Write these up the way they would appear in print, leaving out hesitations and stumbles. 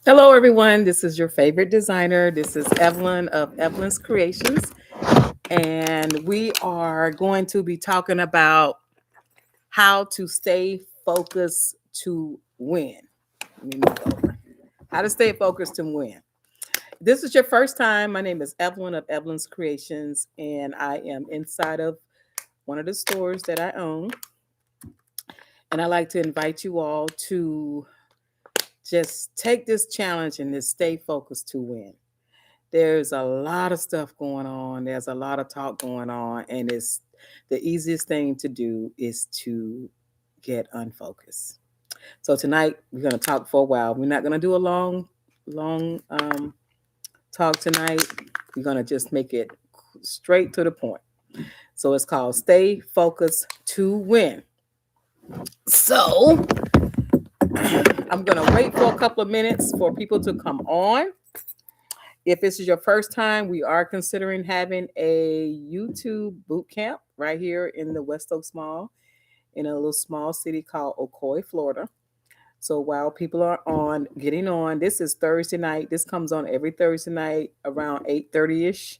Hello, everyone. This is your favorite designer. This is Evelyn of Evelyn's Creations. And we are going to be talking about how to stay focused to win. Let me move over. How to stay focused to win. This is your first time. My name is Evelyn of Evelyn's Creations, and I am inside of one of the stores that I own. And I like to invite you all to just take this challenge and just stay focused to win. There's a lot of stuff going on. There's a lot of talk going on, and it's the easiest thing to do is to get unfocused. So tonight we're going to talk for a while. We're not going to do a long talk tonight. We're going to just make it straight to the point. So it's called "Stay Focused to Win." So I'm going to wait for a couple of minutes for people to come on. If this is your first time, we are considering having a YouTube boot camp right here in the West Oaks Mall in a little small city called Ocoee, Florida. So while people are getting on, this is Thursday night. This comes on every Thursday night around 8:30ish.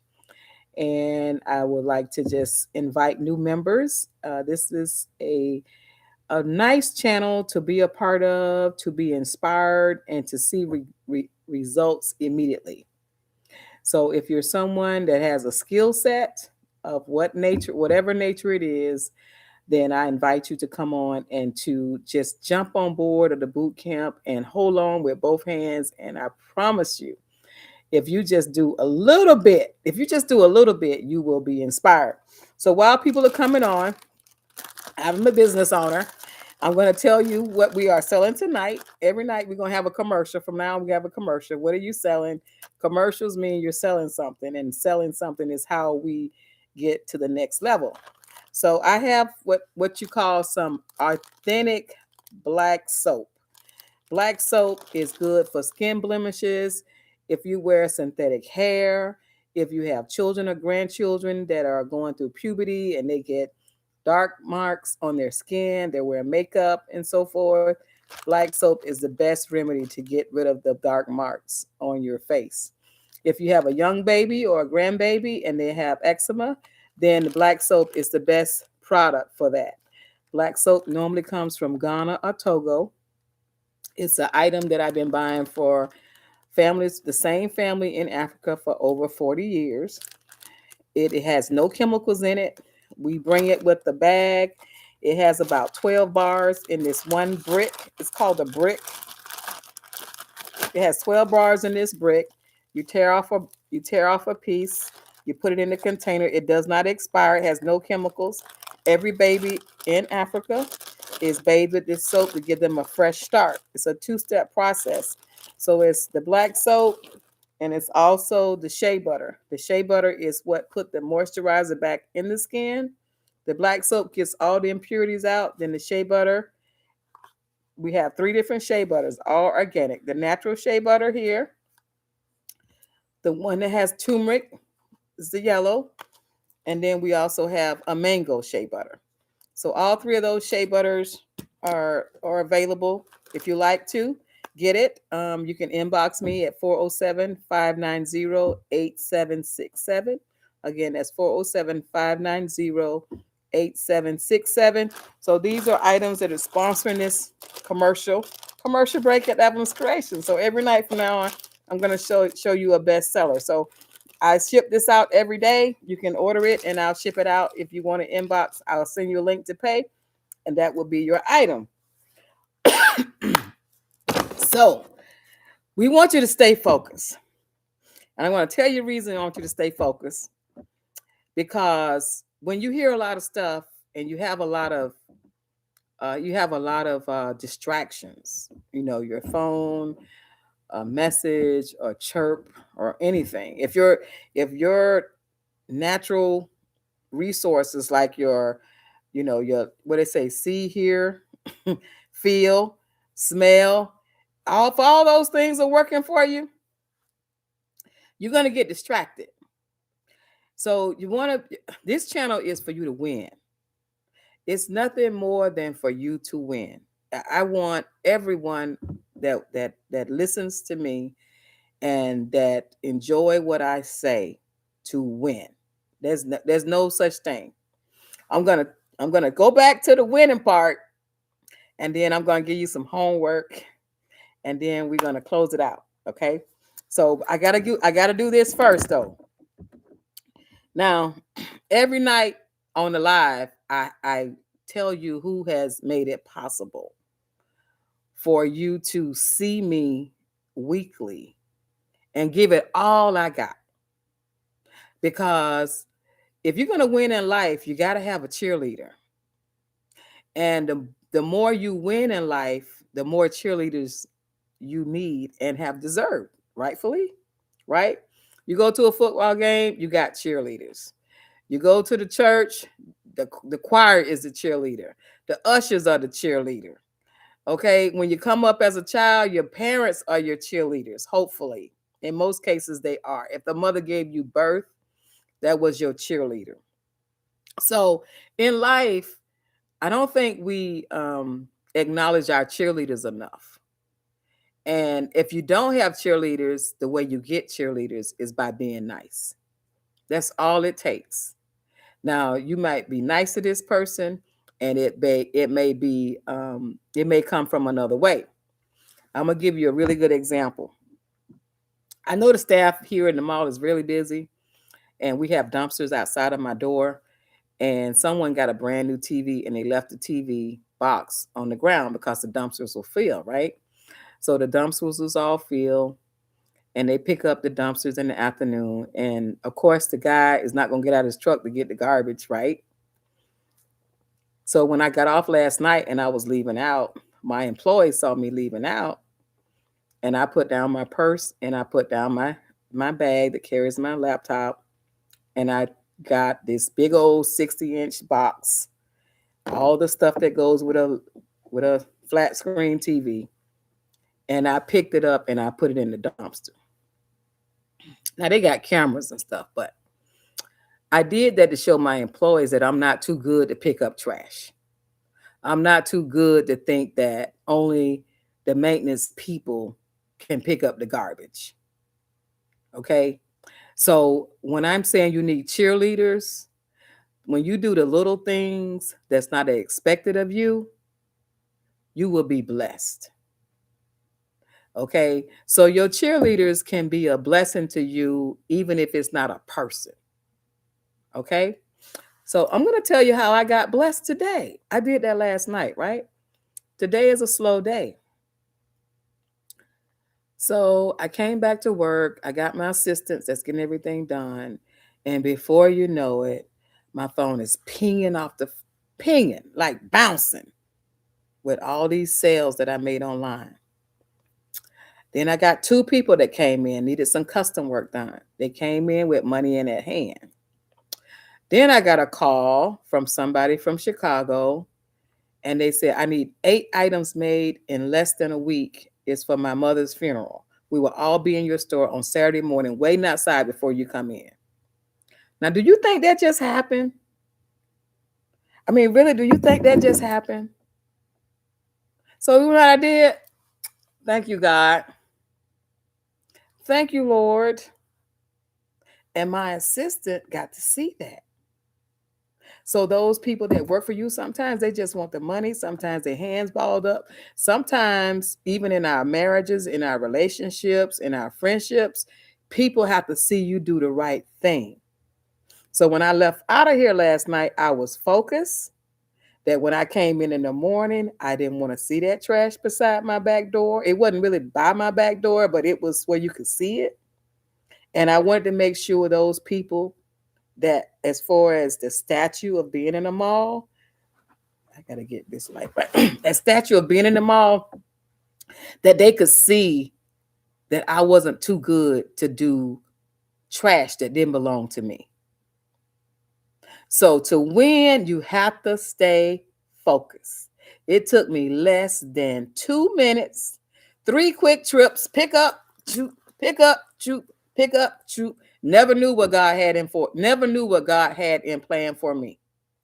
And I would like to just invite new members. This is a nice channel to be a part of, to be inspired, and to see results immediately. So if you're someone that has a skill set of whatever nature it is, then I invite you to come on and to just jump on board of the boot camp and hold on with both hands. And I promise you, if you just do a little bit, you will be inspired. So while people are coming on, I'm a business owner. I'm going to tell you what we are selling tonight. Every night we're going to have a commercial. From now on, we have a commercial. What are you selling? Commercials mean you're selling something, and selling something is how we get to the next level. So I have what you call some authentic black soap. Black soap is good for skin blemishes. If you wear synthetic hair, if you have children or grandchildren that are going through puberty and they get dark marks on their skin, they wear makeup and so forth, black soap is the best remedy to get rid of the dark marks on your face. If you have a young baby or a grandbaby and they have eczema, then the black soap is the best product for that. Black soap normally comes from Ghana or Togo. It's an item that I've been buying for families, the same family in Africa for over 40 years. It has no chemicals in it. We bring it with the bag. It has about 12 bars in this one brick. It's called a brick. It has 12 bars in this brick. You tear off a piece. You put it in the container. It does not expire. It has no chemicals. Every baby in Africa is bathed with this soap to give them a fresh start. It's a two-step process. So it's the black soap, and it's also the shea butter. The shea butter is what put the moisturizer back in the skin. The black soap gets all the impurities out. Then the shea butter, we have three different shea butters, all organic. The natural shea butter here, the one that has turmeric is the yellow, and then we also have a mango shea butter. So all three of those shea butters are available. If you like to get it, you can inbox me at 407-590-8767. Again, that's 407-590-8767. So these are items that are sponsoring this commercial break at Evelyn's Creation. So every night from now on, I'm going to show you a bestseller. So I ship this out every day. You can order it and I'll ship it out. If you want to inbox, I'll send you a link to pay, and that will be your item. So we want you to stay focused. And I'm going to tell you the reason I want you to stay focused. Because when you hear a lot of stuff and you have a lot of distractions, your phone, a message, or chirp, or anything. If your natural resources like your what they say, see, hear, feel, smell, all those things are working for you, you're going to get distracted. So this channel is for you to win. It's nothing more than for you to win. I want everyone that listens to me and that enjoy what I say to win. There's no such thing. I'm gonna I'm gonna go back to the winning part, and then I'm gonna give you some homework, and then we're gonna close it out. Okay. So I gotta do this first though. Now, every night on the live, I tell you who has made it possible for you to see me weekly and give it all I got. Because if you're gonna win in life, you gotta have a cheerleader. And the more you win in life, the more cheerleaders you need and have deserved, rightfully, right? You go to a football game, you got cheerleaders. You go to the church, the choir is the cheerleader. The ushers are the cheerleader. Okay, when you come up as a child, your parents are your cheerleaders, hopefully. In most cases, they are. If the mother gave you birth, that was your cheerleader. So in life, I don't think we acknowledge our cheerleaders enough. And if you don't have cheerleaders, the way you get cheerleaders is by being nice. That's all it takes. Now, you might be nice to this person, and it may come from another way. I'm gonna give you a really good example. I know the staff here in the mall is really busy, and we have dumpsters outside of my door. And someone got a brand new TV, and they left the TV box on the ground because the dumpsters will fill, right? So the dumpsters was all filled, and they pick up the dumpsters in the afternoon. And of course, the guy is not gonna get out of his truck to get the garbage, right? So when I got off last night and I was leaving out, my employees saw me leaving out, and I put down my purse and I put down my bag that carries my laptop, and I got this big old 60-inch box, all the stuff that goes with a flat screen TV, and I picked it up and I put it in the dumpster. Now they got cameras and stuff, but I did that to show my employees that I'm not too good to pick up trash. I'm not too good to think that only the maintenance people can pick up the garbage. Okay. So when I'm saying you need cheerleaders, when you do the little things that's not expected of you, you will be blessed. Okay. So your cheerleaders can be a blessing to you, even if it's not a person. Okay. So I'm going to tell you how I got blessed today. I did that last night, right? Today is a slow day. So I came back to work. I got my assistants that's getting everything done. And before you know it, my phone is pinging, like bouncing with all these sales that I made online. Then I got two people that came in, needed some custom work done. They came in with money in their hand. Then I got a call from somebody from Chicago, and they said, I need 8 items made in less than a week. It's for my mother's funeral. We will all be in your store on Saturday morning, waiting outside before you come in. Now, do you think that just happened? I mean, really, do you think that just happened? So, you know what I did? Thank you, God. Thank you, Lord. And my assistant got to see that. So those people that work for you, sometimes they just want the money. Sometimes their hands balled up. Sometimes, even in our marriages, in our relationships, in our friendships, people have to see you do the right thing. So when I left out of here last night, I was focused that when I came in the morning, I didn't want to see that trash beside my back door. It wasn't really by my back door, but it was where you could see it. And I wanted to make sure those people that, as far as the statue of being in a mall, I gotta get this light right. That statue of being in the mall, that they could see that I wasn't too good to do trash that didn't belong to me. So to win, you have to stay focused. It took me less than 2 minutes, 3 quick trips, pick up, shoot, pick up, shoot, pick up, shoot. Never knew what God had in for. Never knew what God had in plan for me.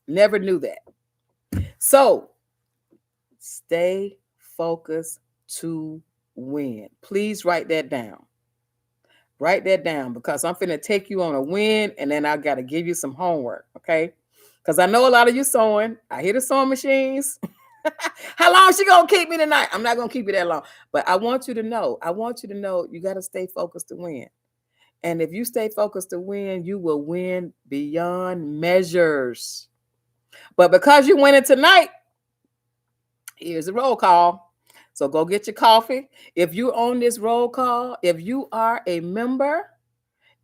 Never knew that. So stay focused to win. Please write that down. Write that down because I'm finna take you on a win and then I gotta give you some homework, okay? Because I know a lot of you sewing. I hear the sewing machines. How long she gonna keep me tonight? I'm not gonna keep you that long. But I want you to know, you gotta stay focused to win. And if you stay focused to win, you will win beyond measures. But because you winning tonight, here's a roll call. So go get your coffee. If you on this roll call, if you are a member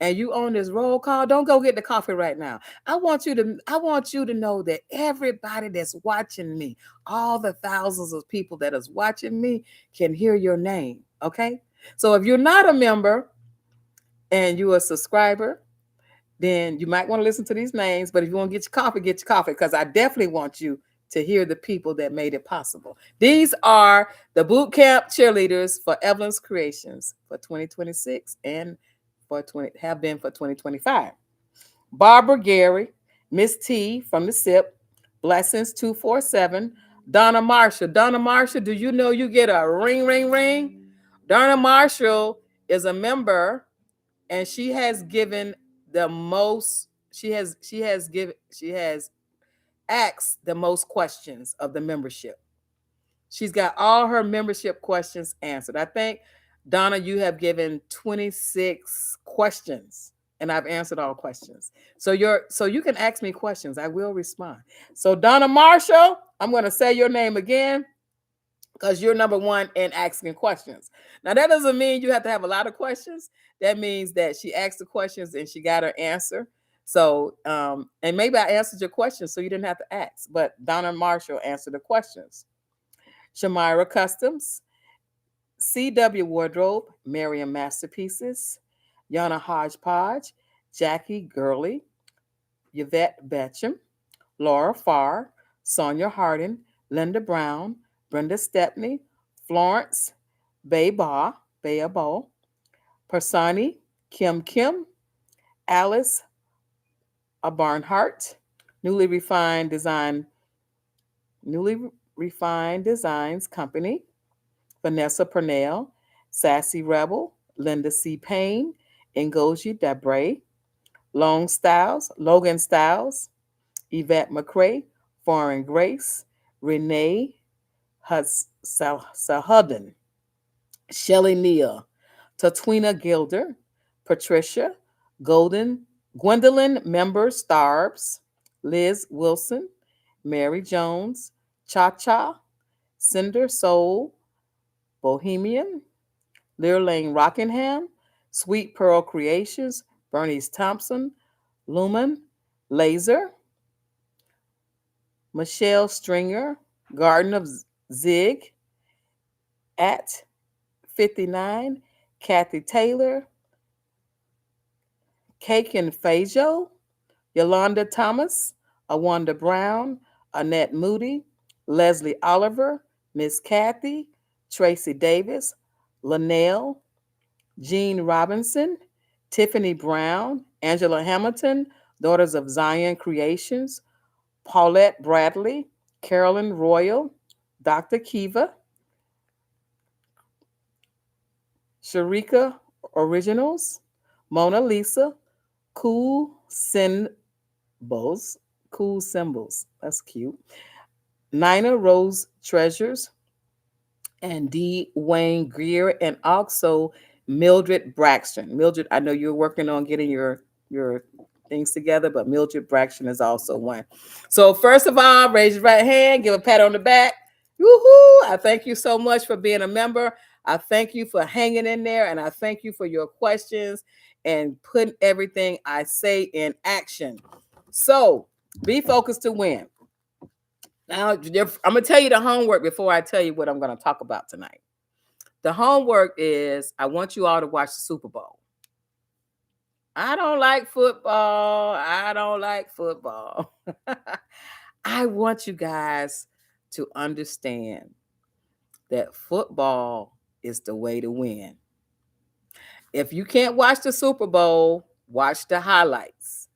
and you on this roll call, don't go get the coffee right now. I want you to know that everybody that's watching me, all the thousands of people that is watching me can hear your name, okay? So if you're not a member and you're a subscriber, then you might want to listen to these names. But if you want to get your coffee because I definitely want you to hear the people that made it possible. These are the boot camp cheerleaders for Evelyn's Creations for 2026 and have been for 2025. Barbara Gary, Miss T from the SIP, Blessings 247, Donna Marshall. Donna Marshall, do you know you get a ring, ring, ring? Donna Marshall is a member and she has given the most she has asked the most questions of the membership. She's got all her membership questions answered. I think, Donna, you have given 26 questions and I've answered all questions. So you can ask me questions. I will respond. So Donna Marshall, I'm going to say your name again because you're number one in asking questions. Now, that doesn't mean you have to have a lot of questions. That means that she asked the questions and she got her answer. So, and maybe I answered your question so you didn't have to ask, but Donna Marshall answered the questions. Shamira Customs, C.W. Wardrobe, Miriam Masterpieces, Yana Hodgepodge, Jackie Gurley, Yvette Betcham, Laura Farr, Sonia Hardin, Linda Brown, Brenda Stepney, Florence Bayabo, Persani, Kim, Alice Barnhart, Newly Refined Designs Company, Vanessa Purnell, Sassy Rebel, Linda C. Payne, Ngozi Debray, Logan Styles, Yvette McCrae, Foreign Grace, Renee Sahudin, Shelley Neal, Tatwina Gilder, Patricia, Gwendolyn Member Starbs, Liz Wilson, Mary Jones, Cha Cha, Cinder Soul, Bohemian, Lear Lane Rockingham, Sweet Pearl Creations, Bernice Thompson, Lumen, Laser, Michelle Stringer, Garden of Zig, at 59, Kathy Taylor, Cake and Fajo, Yolanda Thomas, Awanda Brown, Annette Moody, Leslie Oliver, Miss Kathy, Tracy Davis, Linnell, Jean Robinson, Tiffany Brown, Angela Hamilton, Daughters of Zion Creations, Paulette Bradley, Carolyn Royal, Dr. Kiva, Sharika Originals, Mona Lisa, Cool Symbols, Cool Symbols, that's cute, Nina Rose Treasures, and D. Wayne Greer, and also Mildred Braxton. Mildred, I know you're working on getting your things together, but Mildred Braxton is also one. So first of all, raise your right hand, give a pat on the back. Woohoo! I thank you so much for being a member. I thank you for hanging in there, and I thank you for your questions and putting everything I say in action. So be focused to win. Now, I'm going to tell you the homework before I tell you what I'm going to talk about tonight. The homework is I want you all to watch the Super Bowl. I don't like football. I want you guys to understand that football is the way to win. If you can't watch the Super Bowl, watch the highlights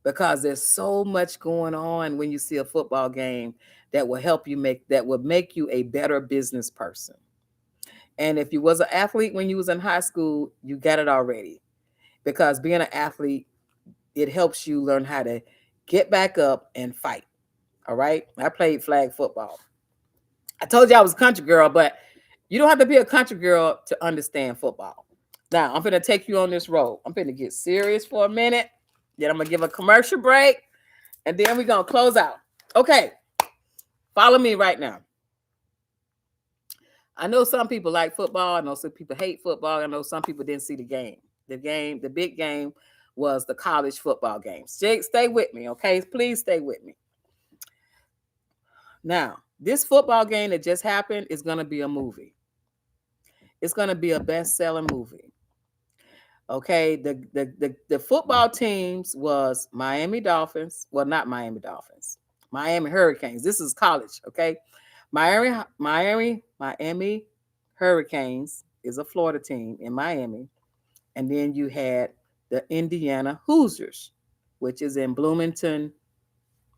because there's so much going on when you see a football game that will make you a better business person. And if you was an athlete when you was in high school, you got it already. Because being an athlete, it helps you learn how to get back up and fight. All right. I played flag football. I told you I was a country girl, but you don't have to be a country girl to understand football. Now, I'm going to take you on this road. I'm going to get serious for a minute. Then I'm going to give a commercial break. And then we're going to close out. Okay. Follow me right now. I know some people like football. I know some people hate football. I know some people didn't see the game. The big game was the college football game. Stay with me, okay? Please stay with me. Now, this football game that just happened is going to be a movie. It's going to be a best-selling movie. Okay, the football teams was Miami Dolphins. Well, not Miami Dolphins. Miami Hurricanes. This is college, okay? Miami Hurricanes is a Florida team in Miami. And then you had the Indiana Hoosiers, which is in Bloomington,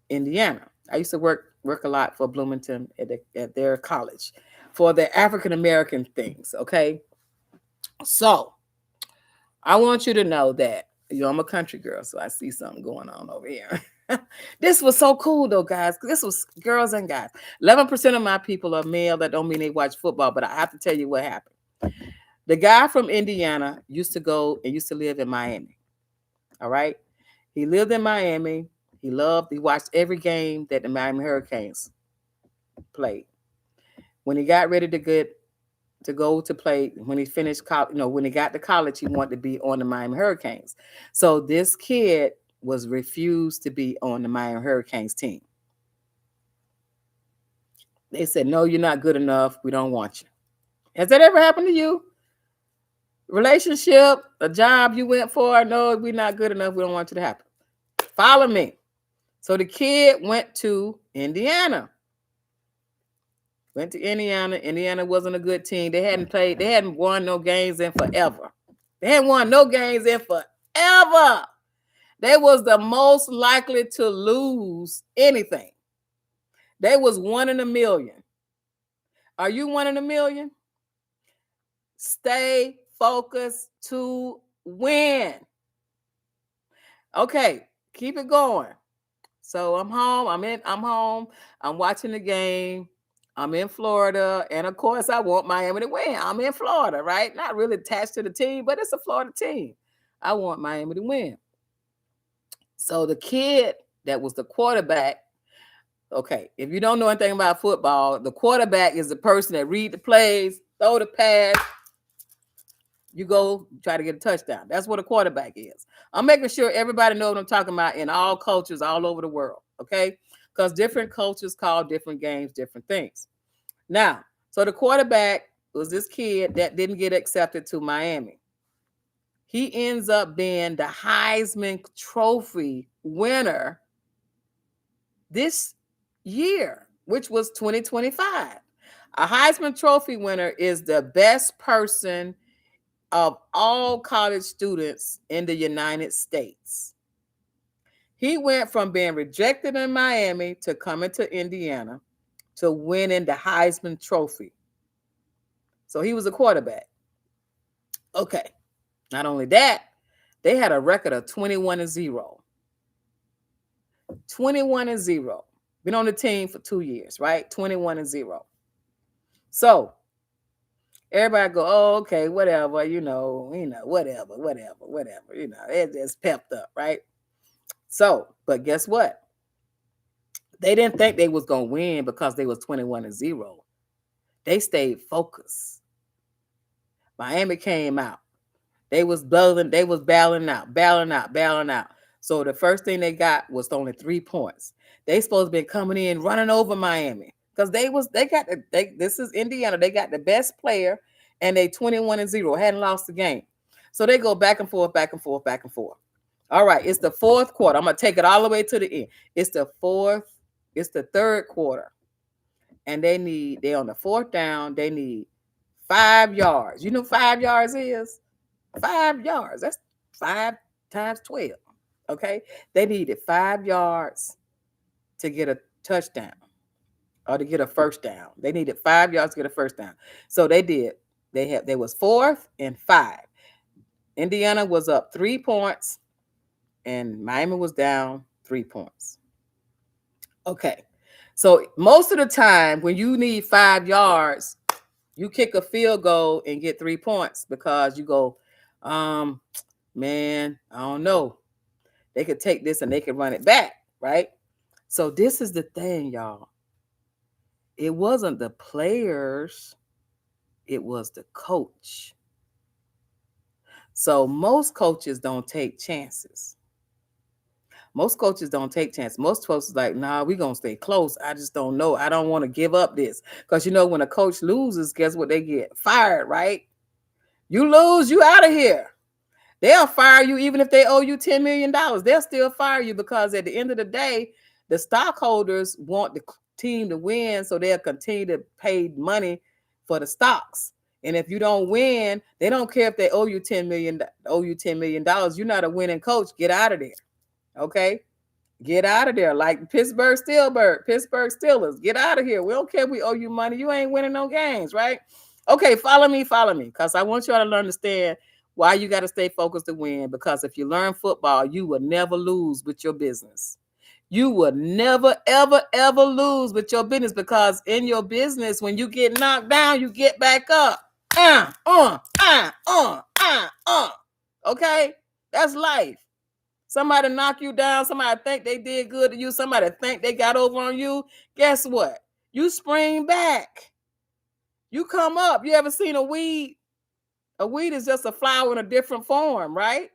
Indiana. I used to work a lot for Bloomington at their college for the African American things. Okay, so I want you to know that I'm a country girl, so I see something going on over here. This was so cool though, guys. This was girls and guys. 11% of my people are male. That don't mean they watch football, but I have to tell you what happened. The guy from Indiana used to live in Miami. All right. He lived in Miami. He watched every game that the Miami Hurricanes played. When he got ready to go to play, when he finished college, when he got to college, he wanted to be on the Miami Hurricanes. So this kid was refused to be on the Miami Hurricanes team. They said, no, you're not good enough. We don't want you. Has that ever happened to you? Relationship, a job you went for? No, we're not good enough. We don't want you to happen. Follow me. So the kid went to Indiana. Indiana wasn't a good team. They hadn't won no games in forever. They hadn't won no games in forever. They was the most likely to lose anything. They was 1 in a million. Are you 1 in a million? Stay focused to win. Okay, keep it going. So I'm home. I'm home. I'm watching the game. I'm in Florida. And of course, I want Miami to win. I'm in Florida, right? Not really attached to the team, but it's a Florida team. I want Miami to win. So the kid that was the quarterback, okay, if you don't know anything about football, the quarterback is the person that read the plays, throw the pass, you go try to get a touchdown. That's what a quarterback is. I'm making sure everybody knows what I'm talking about in all cultures all over the world, okay? Because different cultures call different games different things. Now, so the quarterback was this kid that didn't get accepted to Miami. He ends up being the Heisman Trophy winner this year, which was 2025. A Heisman Trophy winner is the best person of all college students in the United States. He went from being rejected in Miami to coming to Indiana to winning the Heisman Trophy. So he was a quarterback. Okay. Not only that, they had a record of 21-0. 21-0. Been on the team for 2 years, right? 21-0. So everybody go, oh, okay, whatever, whatever. It just pepped up, right? So, but guess what? They didn't think they was gonna win because they was 21-0. They stayed focused. Miami came out. They was battling out. So the first thing they got was only 3 points. They supposed to be coming in running over Miami because this is Indiana. They got the best player and they 21-0, hadn't lost the game. So they go back and forth. All right, it's the fourth quarter. I'm gonna take it all the way to the end. It's the third quarter. And they on the fourth down, they need 5 yards. You know 5 yards is? 5 yards. That's 5 times 12. Okay. They needed 5 yards to get a touchdown or to get a first down. They needed 5 yards to get a first down. So they did. They was 4th and 5. Indiana was up 3 points and Miami was down 3 points. Okay. So most of the time when you need 5 yards, you kick a field goal and get 3 points because you go, man, I don't know. They could take this and they could run it back, right? So this is the thing, y'all. It wasn't the players, it was the coach. So most coaches don't take chances. Most coaches don't take chances. Most coaches like, nah, we're going to stay close. I just don't know. I don't want to give up this. Because, when a coach loses, guess what they get? Fired, right? You lose, you out of here. They'll fire you even if they owe you $10 million. They'll still fire you because at the end of the day, the stockholders want the team to win, so they'll continue to pay money for the stocks. And if you don't win, they don't care if they owe you $10 million. You're not a winning coach. Get out of there. Okay? Get out of there. Like Pittsburgh Steelers. Get out of here. We don't care if we owe you money. You ain't winning no games, right? Okay, follow me. Because I want y'all to understand why you got to stay focused to win. Because if you learn football, you will never lose with your business. You will never, ever, ever lose with your business. Because in your business, when you get knocked down, you get back up. Okay? That's life. Somebody knock you down. Somebody think they did good to you. Somebody think they got over on you. Guess what? You spring back. You come up. You ever seen a weed? A weed is just a flower in a different form, right?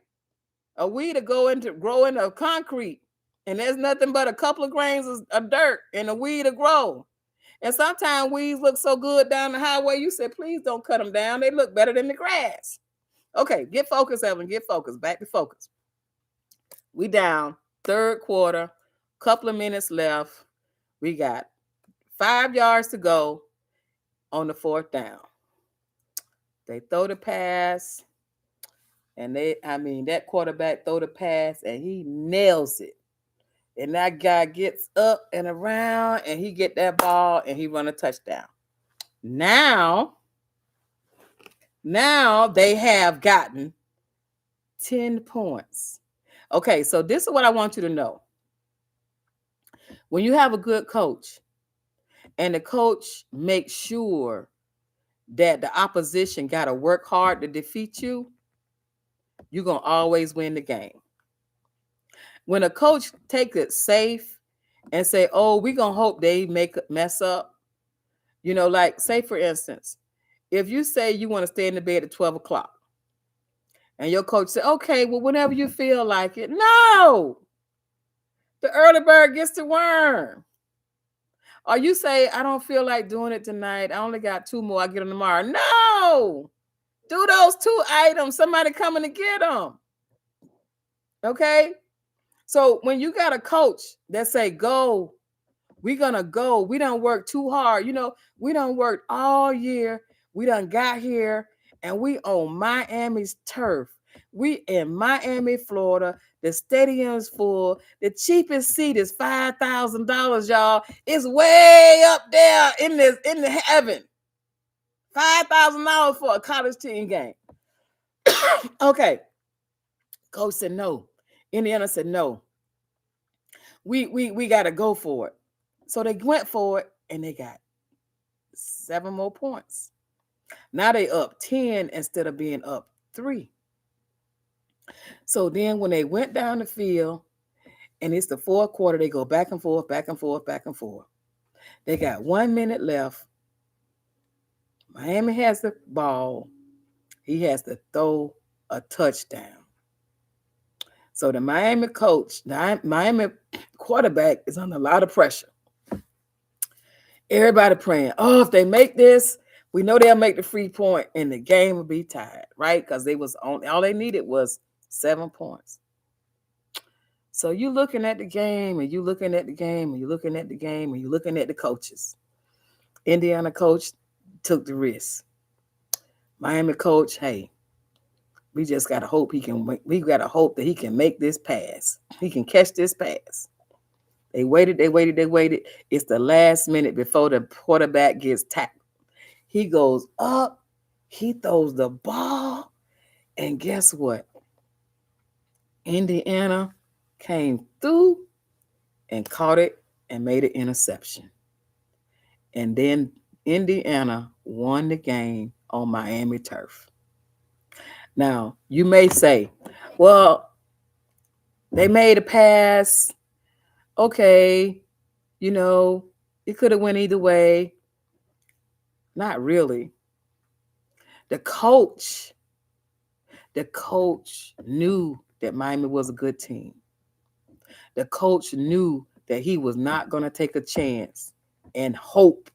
A weed to grow into concrete. And there's nothing but a couple of grains of dirt and a weed to grow. And sometimes weeds look so good down the highway, you say, please don't cut them down. They look better than the grass. Okay, get focused, Evelyn. Get focused. Back to focus. We down, 3rd quarter, couple of minutes left. We got 5 yards to go on the 4th down. They throw the pass, and that quarterback throw the pass, and he nails it. And that guy gets up and around, and he get that ball, and he run a touchdown. Now they have gotten 10 points. Okay, so this is what I want you to know. When you have a good coach and the coach makes sure that the opposition got to work hard to defeat you, you're going to always win the game. When a coach take it safe and say, oh, we're going to hope they mess up, like say, for instance, if you say you want to stay in the bed at 12 o'clock, and your coach said, okay, well, whenever you feel like it. No. The early bird gets the worm. Or you say, I don't feel like doing it tonight. I only got 2 more. I'll get them tomorrow. No. Do those 2 items. Somebody coming to get them. Okay? So when you got a coach that say, go, we're going to go. We done work too hard. We done worked all year. We done got here. And we on Miami's turf. We in Miami, Florida. The stadium's full. The cheapest seat is $5,000, y'all. It's way up there in the heaven. $5,000 for a college team game. Okay. Coach said no. Indiana said no. We got to go for it. So they went for it, and they got 7 more points. Now they up 10 instead of being up 3. So then when they went down the field, and it's the 4th quarter, they go back and forth, back and forth, back and forth. They got 1 minute left. Miami has the ball. He has to throw a touchdown. So the Miami coach, the Miami quarterback is under a lot of pressure. Everybody praying, oh, if they make this, we know they'll make the free point and the game will be tied, right? Because they was on, all they needed was 7 points. So you looking at the game, and you looking at the game, and you looking at the game, and you looking at the coaches. Indiana coach took the risk. Miami coach, hey, we just gotta hope we gotta hope that he can make this pass. He can catch this pass. They waited. It's the last minute before the quarterback gets tackled. He goes up, He throws the ball, and guess what? Indiana came through and caught it and made an interception. And then Indiana won the game on Miami turf. Now, you may say, well, they made a pass. Okay, you know, it could have went either way. Not really. The coach, the coach knew that Miami was a good team. The coach knew that he was not going to take a chance and hope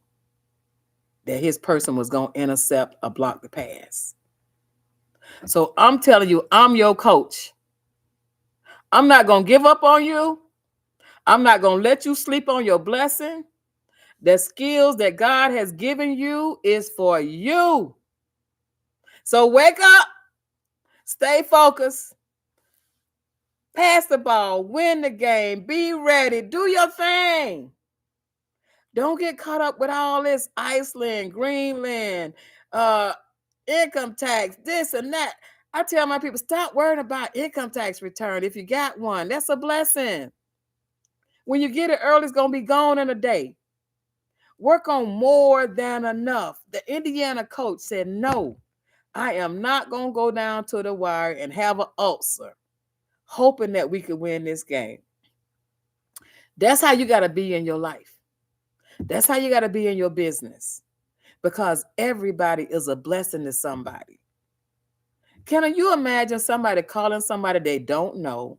that his person was going to intercept or block the pass. So I'm telling you, I'm your coach. I'm not going to give up on you. I'm not going to let you sleep on your blessing. The skills that God has given you is for you. So wake up, stay focused, pass the ball, win the game, be ready, do your thing. Don't get caught up with all this Iceland, Greenland, income tax, this and that. I tell my people, stop worrying about income tax return. If you got one, that's a blessing. When you get it early, it's going to be gone in a day. Work on more than enough. The Indiana coach said, no, I am not going to go down to the wire and have an ulcer, hoping that we could win this game. That's how you got to be in your life. That's how you got to be in your business, because everybody is a blessing to somebody. Can you imagine somebody calling somebody they don't know?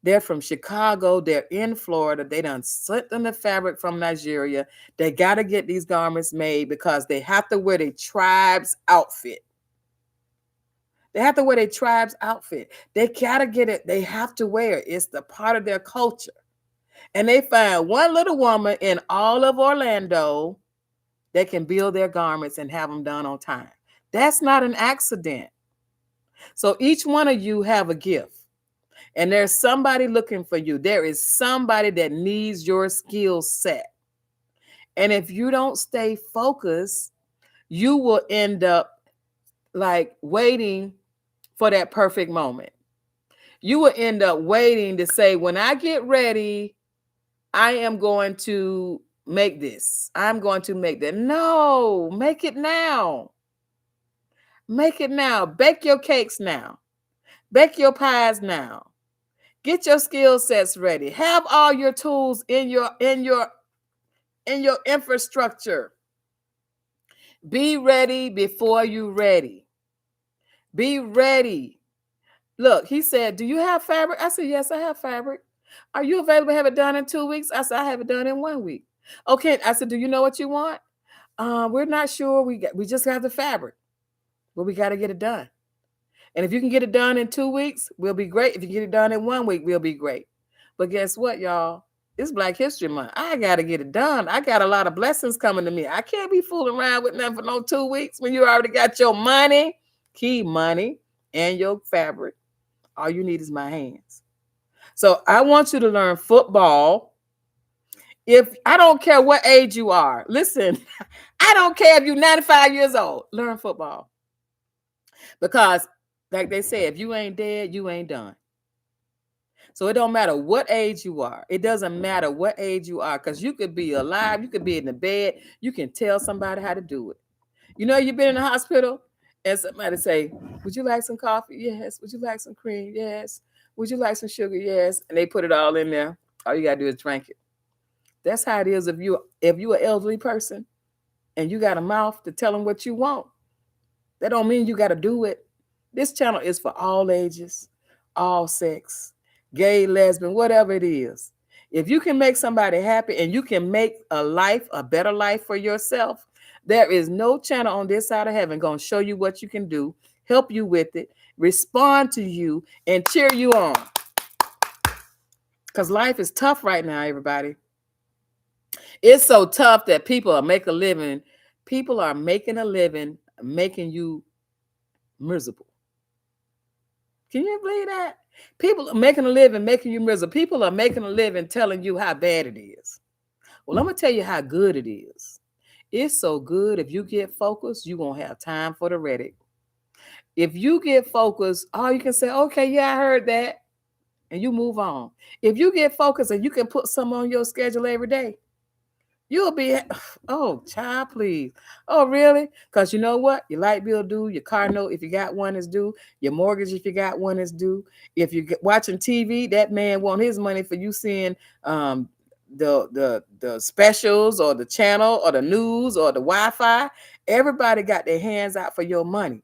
They're from Chicago. They're in Florida. They done sent them the fabric from Nigeria. They got to get these garments made because they have to wear their tribe's outfit. They have to wear their tribe's outfit. They got to get it. They have to wear it. It's the part of their culture. And they find one little woman in all of Orlando that can build their garments and have them done on time. That's not an accident. So each one of you have a gift. And there's somebody looking for you. There is somebody that needs your skill set. And if you don't stay focused, you will end up like waiting for that perfect moment. You will end up waiting to say, when I get ready, I am going to make this. I'm going to make that. No, make it now. Make it now. Bake your cakes now. Bake your pies now. Get your skill sets ready. Have all your tools in your infrastructure. Be ready before you're ready. Be ready. Look, he said, do you have fabric? I said, yes, I have fabric. Are you available to have it done in 2 weeks? I said, I have it done in 1 week. Okay. I said, do you know what you want? We're not sure. We just have the fabric, but we got to get it done. And if you can get it done in 2 weeks, we'll be great. If you get it done in 1 week, we'll be great. But guess what, y'all? It's Black History Month. I got to get it done. I got a lot of blessings coming to me. I can't be fooling around with nothing for no 2 weeks when you already got your money, key money, and your fabric. All you need is my hands. So I want you to learn football. If I don't care what age you are, listen, I don't care if you're 95 years old, learn football. Because like they say, if you ain't dead, you ain't done. So it don't matter what age you are. It doesn't matter what age you are, because you could be alive, you could be in the bed, you can tell somebody how to do it. You know, you've been in the hospital and somebody say, would you like some coffee? Yes. Would you like some cream? Yes. Would you like some sugar? Yes. And they put it all in there. All you got to do is drink it. That's how it is if you're an elderly person and you got a mouth to tell them what you want. That don't mean you got to do it. This channel is for all ages, all sex, gay, lesbian, whatever it is. If you can make somebody happy and you can make a better life for yourself, there is no channel on this side of heaven going to show you what you can do, help you with it, respond to you, and cheer you on. Because life is tough right now, everybody. It's so tough that people are making a living. People are making a living, making you miserable. Can you believe that? People are making a living, making you miserable. People are making a living telling you how bad it is. Well, I'm going to tell you how good it is. It's so good. If you get focused, you won't have time for the Reddit. If you get focused, all you can say, okay, yeah, I heard that, and you move on. If you get focused and you can put some on your schedule every day, you'll be, oh, child, please. Oh, really? Because you know what? Your light bill due, your car note, if you got one, is due. Your mortgage, if you got one, is due. If you're watching TV, that man want his money for you seeing um, the specials or the channel or the news or the Wi-Fi. Everybody got their hands out for your money.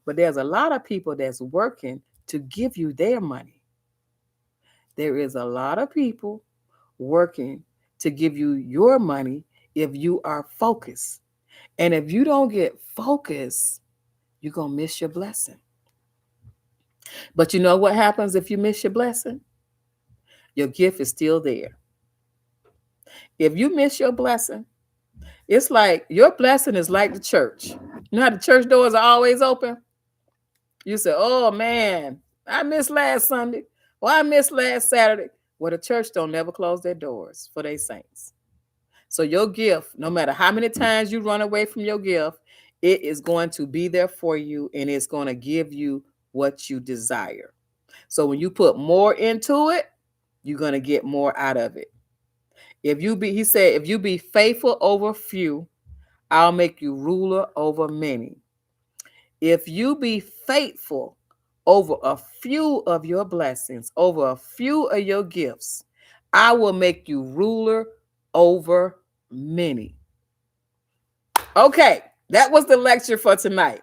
But there's a lot of people that's working to give you their money. There is a lot of people working to give you your money if you are focused. And if you don't get focused, you're going to miss your blessing. But you know what happens if you miss your blessing? Your gift is still there. If you miss your blessing, it's like your blessing is like the church. You know how the church doors are always open? You say, oh man, I missed last Sunday. Well, I missed last Saturday. Well, the church don't never close their doors for their saints. So your gift, no matter how many times you run away from your gift, it is going to be there for you and it's going to give you what you desire. So when you put more into it, you're going to get more out of it. He said, if you be faithful over few, I'll make you ruler over many. If you be faithful over a few of your blessings, over a few of your gifts, I will make you ruler over many. Okay, that was the lecture for tonight.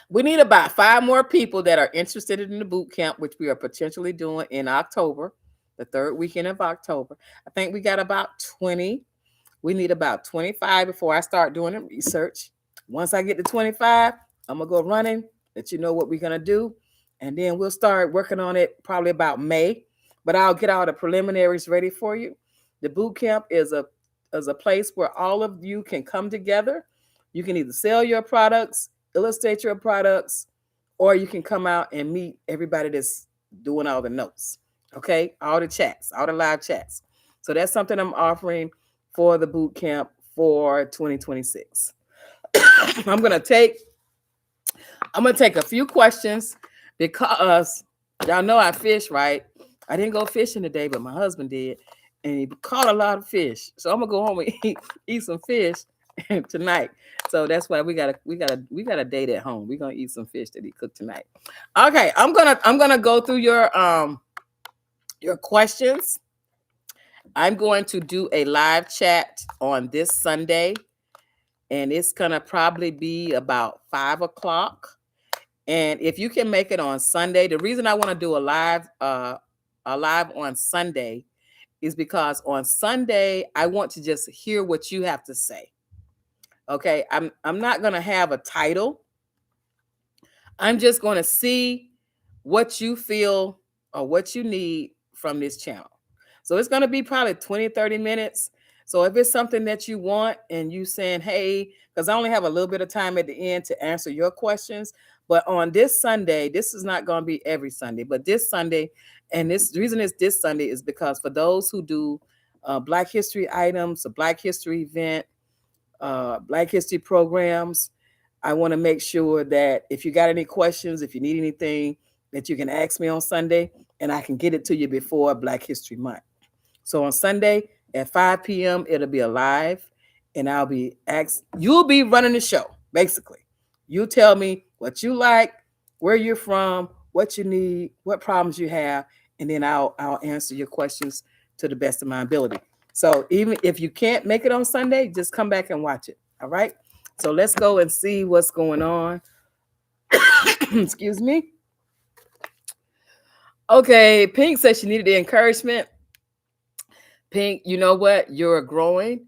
We need about 5 more people that are interested in the boot camp, which we are potentially doing in October, the 3rd weekend of October. I think we got about 20. We need about 25 before I start doing the research. Once I get to 25, I'm going to go running, let you know what we're going to do. And then we'll start working on it probably about May. But I'll get all the preliminaries ready for you. The boot camp is a place where all of you can come together. You can either sell your products, illustrate your products, or you can come out and meet everybody that's doing all the notes. Okay? All the chats, all the live chats. So that's something I'm offering for the boot camp for 2026. I'm gonna take a few questions because y'all know I fish, right? I didn't go fishing today, but my husband did, and he caught a lot of fish. So I'm gonna go home and eat some fish tonight. So that's why we got a date at home. We're gonna eat some fish that he cooked tonight. Okay, I'm gonna go through your questions. I'm going to do a live chat on this Sunday, and it's gonna probably be about 5 o'clock. And if you can make it on Sunday, the reason I want to do a live on Sunday is because on Sunday I want to just hear what you have to say. Okay, I'm not gonna have a title. I'm just gonna see what you feel or what you need from this channel. So it's going to be probably 20, 30 minutes. So if it's something that you want and you saying, hey, because I only have a little bit of time at the end to answer your questions. But on this Sunday, this is not going to be every Sunday, but this Sunday, and the reason it's this Sunday is because for those who do Black History items, a Black History event, Black History programs, I want to make sure that if you got any questions, if you need anything, that you can ask me on Sunday and I can get it to you before Black History Month. So on Sunday at 5 p.m., it'll be a live, and you'll be running the show, basically. You tell me what you like, where you're from, what you need, what problems you have, and then I'll answer your questions to the best of my ability. So even if you can't make it on Sunday, just come back and watch it. All right? So let's go and see what's going on. Excuse me. Okay, Pink says she needed the encouragement. Pink, you know what? You're growing.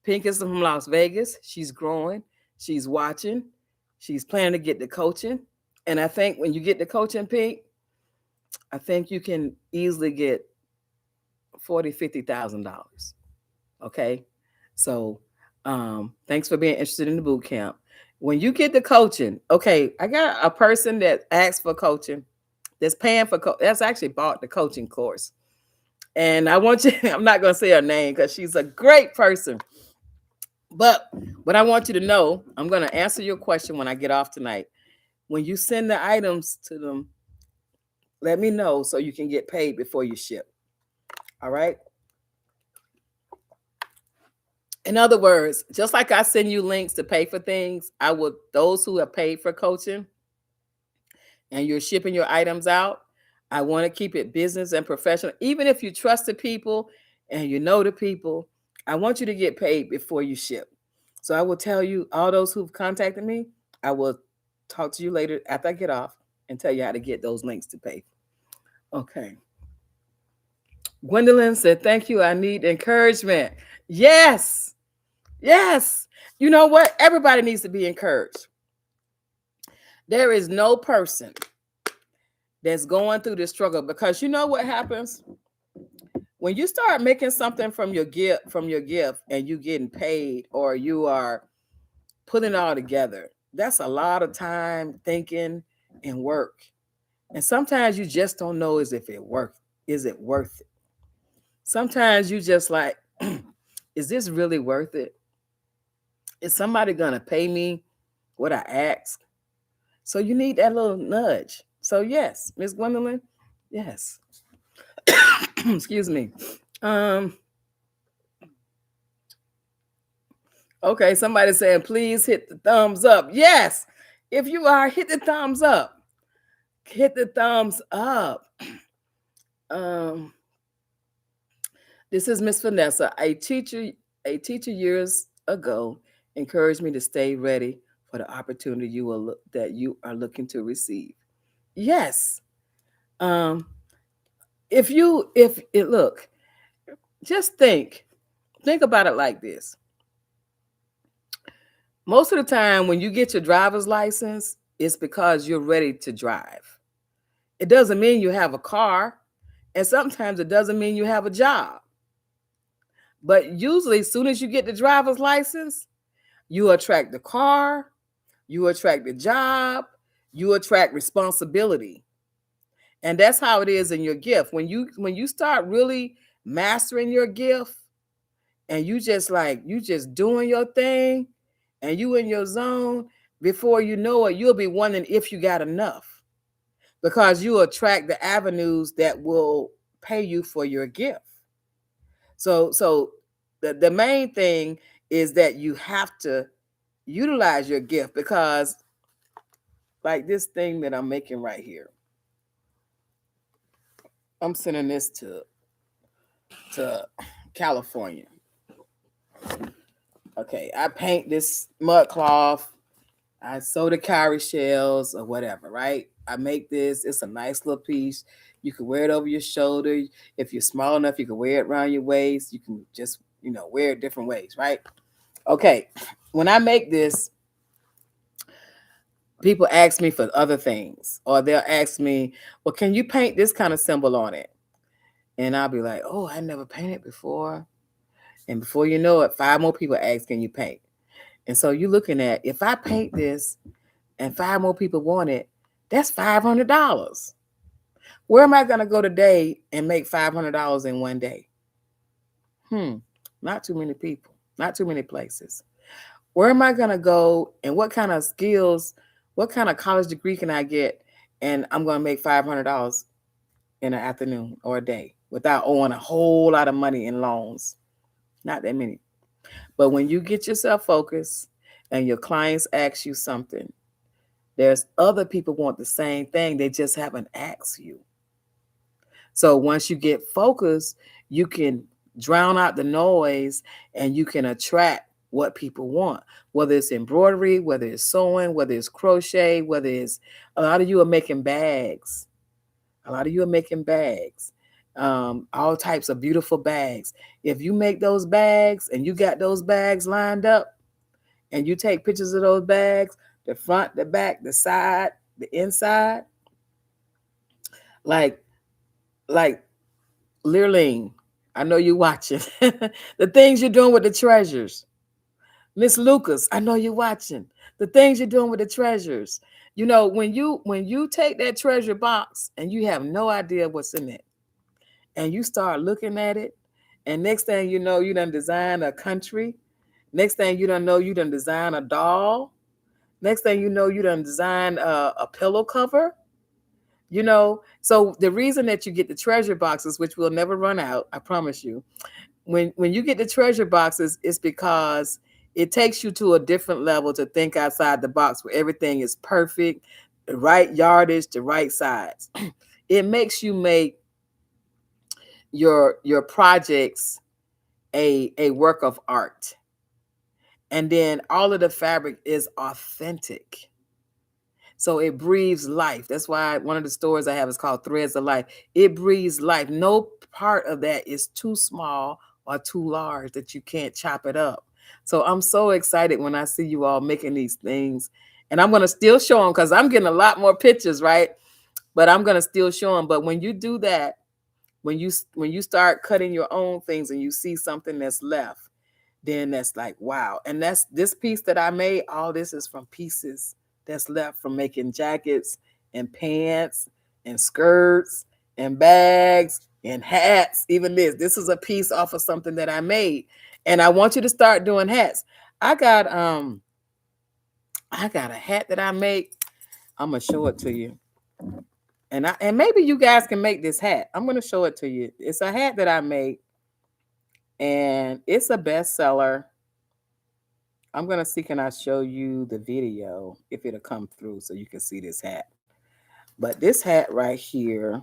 Pink is from Las Vegas. She's growing. She's watching. She's planning to get the coaching. And I think when you get the coaching, Pink, I think you can easily get $40,000, $50,000. Okay. So thanks for being interested in the boot camp. When you get the coaching, okay, I got a person that asked for coaching, that's paying for that's actually bought the coaching course. And I want you, I'm not going to say her name because she's a great person. But what I want you to know, I'm going to answer your question when I get off tonight. When you send the items to them, let me know so you can get paid before you ship. All right. In other words, just like I send you links to pay for things, I will, those who have paid for coaching and you're shipping your items out, I want to keep it business and professional. Even if you trust the people and you know the people, I want you to get paid before you ship. So I will tell you, all those who've contacted me, I will talk to you later after I get off and tell you how to get those links to pay. Okay. Gwendolyn said, thank you. I need encouragement. Yes. Yes. You know what? Everybody needs to be encouraged. There is no person that's going through this struggle, because you know what happens when you start making something from your gift and you getting paid, or you are putting it all together. That's a lot of time, thinking, and work. And sometimes you just don't know is it worth it. Sometimes you just like, is this really worth it? Is somebody gonna pay me what I ask? So you need that little nudge. So yes, Miss Gwendolyn, yes. Excuse me. Um, okay, somebody saying please hit the thumbs up. Yes, if you are, hit the thumbs up. Hit the thumbs up. Um, this is Miss Vanessa, a teacher years ago encouraged me to stay ready for the opportunity that you are looking to receive. Yes. Um, if it look, just think about it like this. Most of the time when you get your driver's license, it's because you're ready to drive. It doesn't mean you have a car, and sometimes it doesn't mean you have a job. But usually, as soon as you get the driver's license, you attract the car, you attract the job, you attract responsibility. And that's how it is in your gift. When you start really mastering your gift, and you just doing your thing, and you in your zone, before you know it, you'll be wondering if you got enough, because you attract the avenues that will pay you for your gift. So the main thing is that you have to utilize your gift, because like this thing that I'm making right here, I'm sending this to California. Okay, I paint this mud cloth, I sew the cowrie shells or whatever, right? I make this, it's a nice little piece. You can wear it over your shoulder. If you're small enough, you can wear it around your waist. You can just, wear it different ways, right? Okay, when I make this, people ask me for other things, or they'll ask me, well, can you paint this kind of symbol on it? And I'll be like, oh, I never painted before. And before you know it, 5 more people ask, can you paint? And so you're looking at, if I paint this and 5 more people want it, that's $500. Where am I going to go today and make $500 in one day? Not too many people, not too many places. Where am I going to go, and what kind of skills, what kind of college degree can I get, and I'm going to make $500 in an afternoon or a day without owing a whole lot of money in loans? Not that many. But when you get yourself focused and your clients ask you something, there's other people want the same thing. They just haven't asked you. So once you get focused, you can drown out the noise, and you can attract what people want, whether it's embroidery, whether it's sewing, whether it's crochet, whether it's, a lot of you are making bags. A lot of you are making bags, all types of beautiful bags. If you make those bags and you got those bags lined up, and you take pictures of those bags, the front, the back, the side, the inside, like Lirleen, I know you're watching. The things you're doing with the treasures. Miss Lucas, I know you're watching. The things you're doing with the treasures. When you take that treasure box and you have no idea what's in it, and you start looking at it, and next thing you know, you done design a country, Next thing you don't know, you done design a doll. Next thing you know, you done design a pillow cover. So the reason that you get the treasure boxes, which will never run out, I promise you, when you get the treasure boxes, it's because it takes you to a different level to think outside the box where everything is perfect, the right yardage, the right size. It makes you make your projects a work of art. And then all of the fabric is authentic. So it breathes life. That's why one of the stores I have is called Threads of Life. It breathes life. No part of that is too small or too large that you can't chop it up. So I'm so excited when I see you all making these things. And I'm going to still show them because I'm getting a lot more pictures, right? But I'm going to still show them. But when you do that, when you start cutting your own things and you see something that's left, then that's like, wow. And that's this piece that I made. All this is from pieces that's left from making jackets and pants and skirts and bags and hats. Even this is a piece off of something that I made. And I want you to start doing hats. I got a hat that I make. I'm gonna show it to you. And maybe you guys can make this hat. I'm gonna show it to you. It's a hat that I made, and it's a bestseller. I'm gonna see, can I show you the video if it'll come through so you can see this hat. But this hat right here,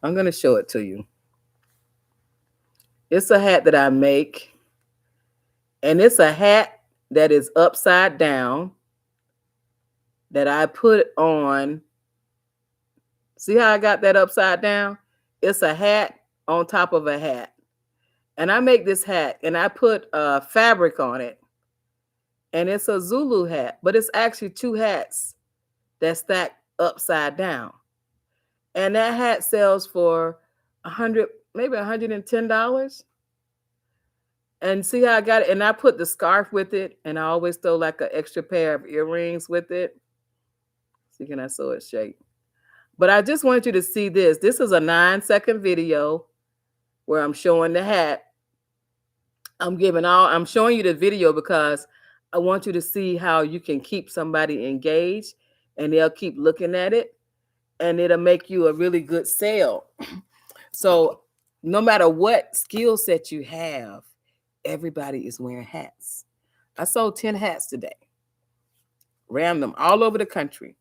I'm gonna show it to you. It's a hat that I make, and it's a hat that is upside down that I put on. See how I got that upside down? It's a hat on top of a hat. And I make this hat and I put fabric on it. And it's a Zulu hat, but it's actually two hats that stack upside down. And that hat sells for maybe $110. And see how I got it? And I put the scarf with it, and I always throw like an extra pair of earrings with it. See, can I sew it shape? But I just want you to see this. This is a 9-second video where I'm showing the hat. I'm showing you the video because I want you to see how you can keep somebody engaged and they'll keep looking at it and it'll make you a really good sale. So no matter what skill set you have, everybody is wearing hats. I sold 10 hats today. Ran them all over the country.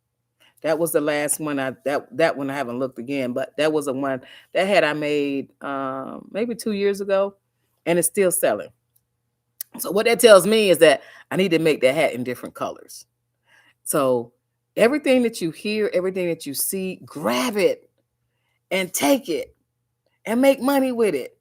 That was the last one. That one I haven't looked again, but that was the one that hat I made maybe 2 years ago, and it's still selling. So what that tells me is that I need to make that hat in different colors. So everything that you hear, everything that you see, grab it and take it and make money with it.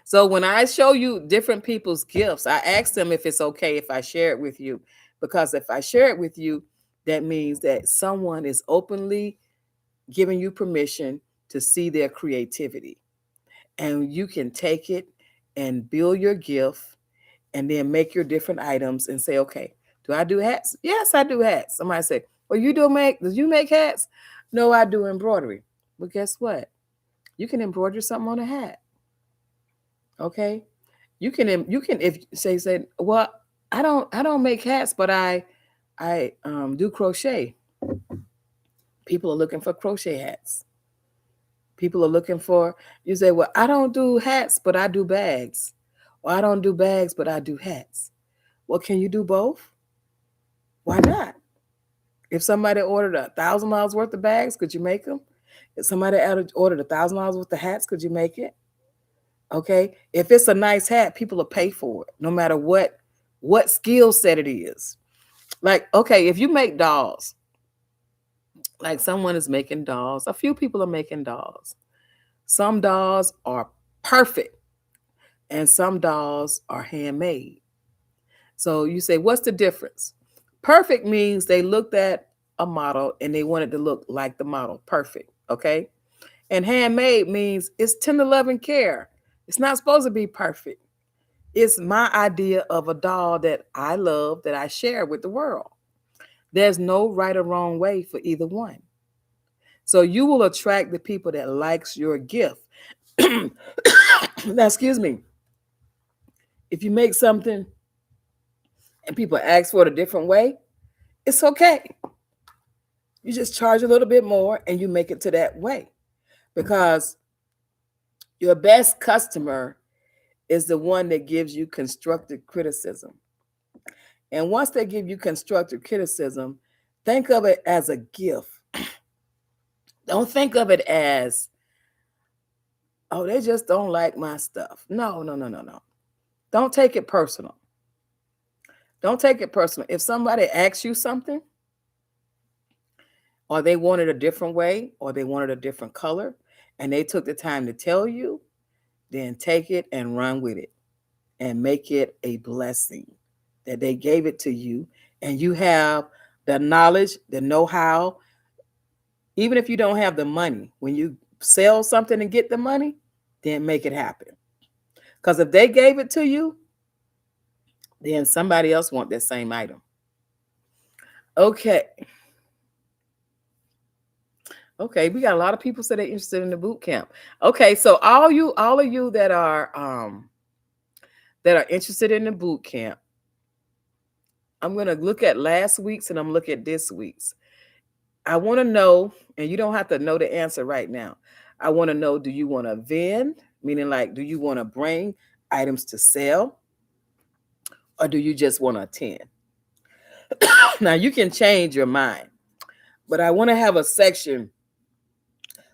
So when I show you different people's gifts, I ask them if it's okay if I share it with you, because if I share it with you, that means that someone is openly giving you permission to see their creativity. And you can take it and build your gift and then make your different items and say, okay, do I do hats? Yes, I do hats. Somebody say, well, do you make hats? No, I do embroidery. Well, guess what? You can embroider something on a hat. Okay. You can if say, well, I don't make hats, but I do crochet. People are looking for crochet hats. People are looking for, you say, well, I don't do hats, but I do bags. Or I don't do bags, but I do hats. Well, can you do both? Why not? If somebody ordered $1,000 worth of bags, could you make them? If somebody ordered $1,000 worth of hats, could you make it? Okay. If it's a nice hat, people will pay for it, no matter what skill set it is. Like, okay, if you make dolls, like someone is making dolls, a few people are making dolls. Some dolls are perfect and some dolls are handmade. So you say, what's the difference? Perfect means they looked at a model and they wanted to look like the model. Perfect. Okay. And handmade means it's tender love and care. It's not supposed to be perfect. It's my idea of a doll that I love, that I share with the world. There's no right or wrong way for either one. So you will attract the people that likes your gift. Now, excuse me. If you make something and people ask for it a different way, it's okay. You just charge a little bit more and you make it to that way, because your best customer is the one that gives you constructive criticism. And once they give you constructive criticism, think of it as a gift. Don't think of it as, oh, they just don't like my stuff. No, no, no, no, no. Don't take it personal. Don't take it personal. If somebody asks you something, or they wanted a different way, or they wanted a different color, and they took the time to tell you, then take it and run with it and make it a blessing that they gave it to you, and you have the knowledge, the know-how. Even if you don't have the money, when you sell something and get the money, then make it happen. Because if they gave it to you, then somebody else want that same item. Okay. Okay, we got a lot of people say they're interested in the boot camp. Okay, so all of you that are interested in the boot camp, I'm gonna look at last week's and I'm look at this week's. I want to know, and you don't have to know the answer right now. I want to know, do you want to vend, meaning like, do you want to bring items to sell, or do you just want to attend? Now you can change your mind, but I want to have a section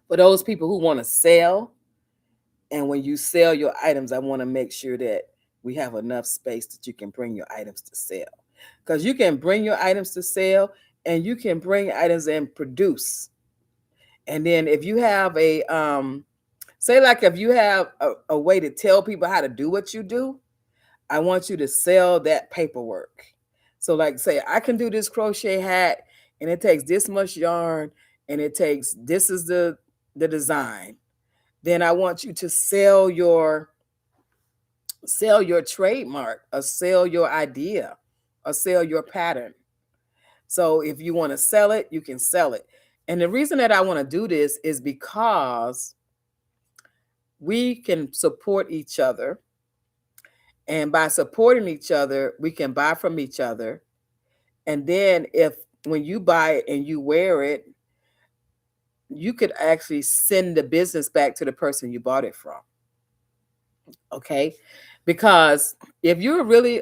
for those people who want to sell. And when you sell your items, I want to make sure that we have enough space that you can bring your items to sell. Because you can bring your items to sell and you can bring items and produce. And then if you have a, say like if you have a way to tell people how to do what you do, I want you to sell that paperwork. So like say, I can do this crochet hat and it takes this much yarn and it takes, this is the design. Then I want you to sell your trademark, or sell your idea, or sell your pattern. So if you want to sell it, you can sell it. And the reason that I want to do this is because we can support each other. And by supporting each other, we can buy from each other. And then when you buy it and you wear it, you could actually send the business back to the person you bought it from. Okay? Because if you're really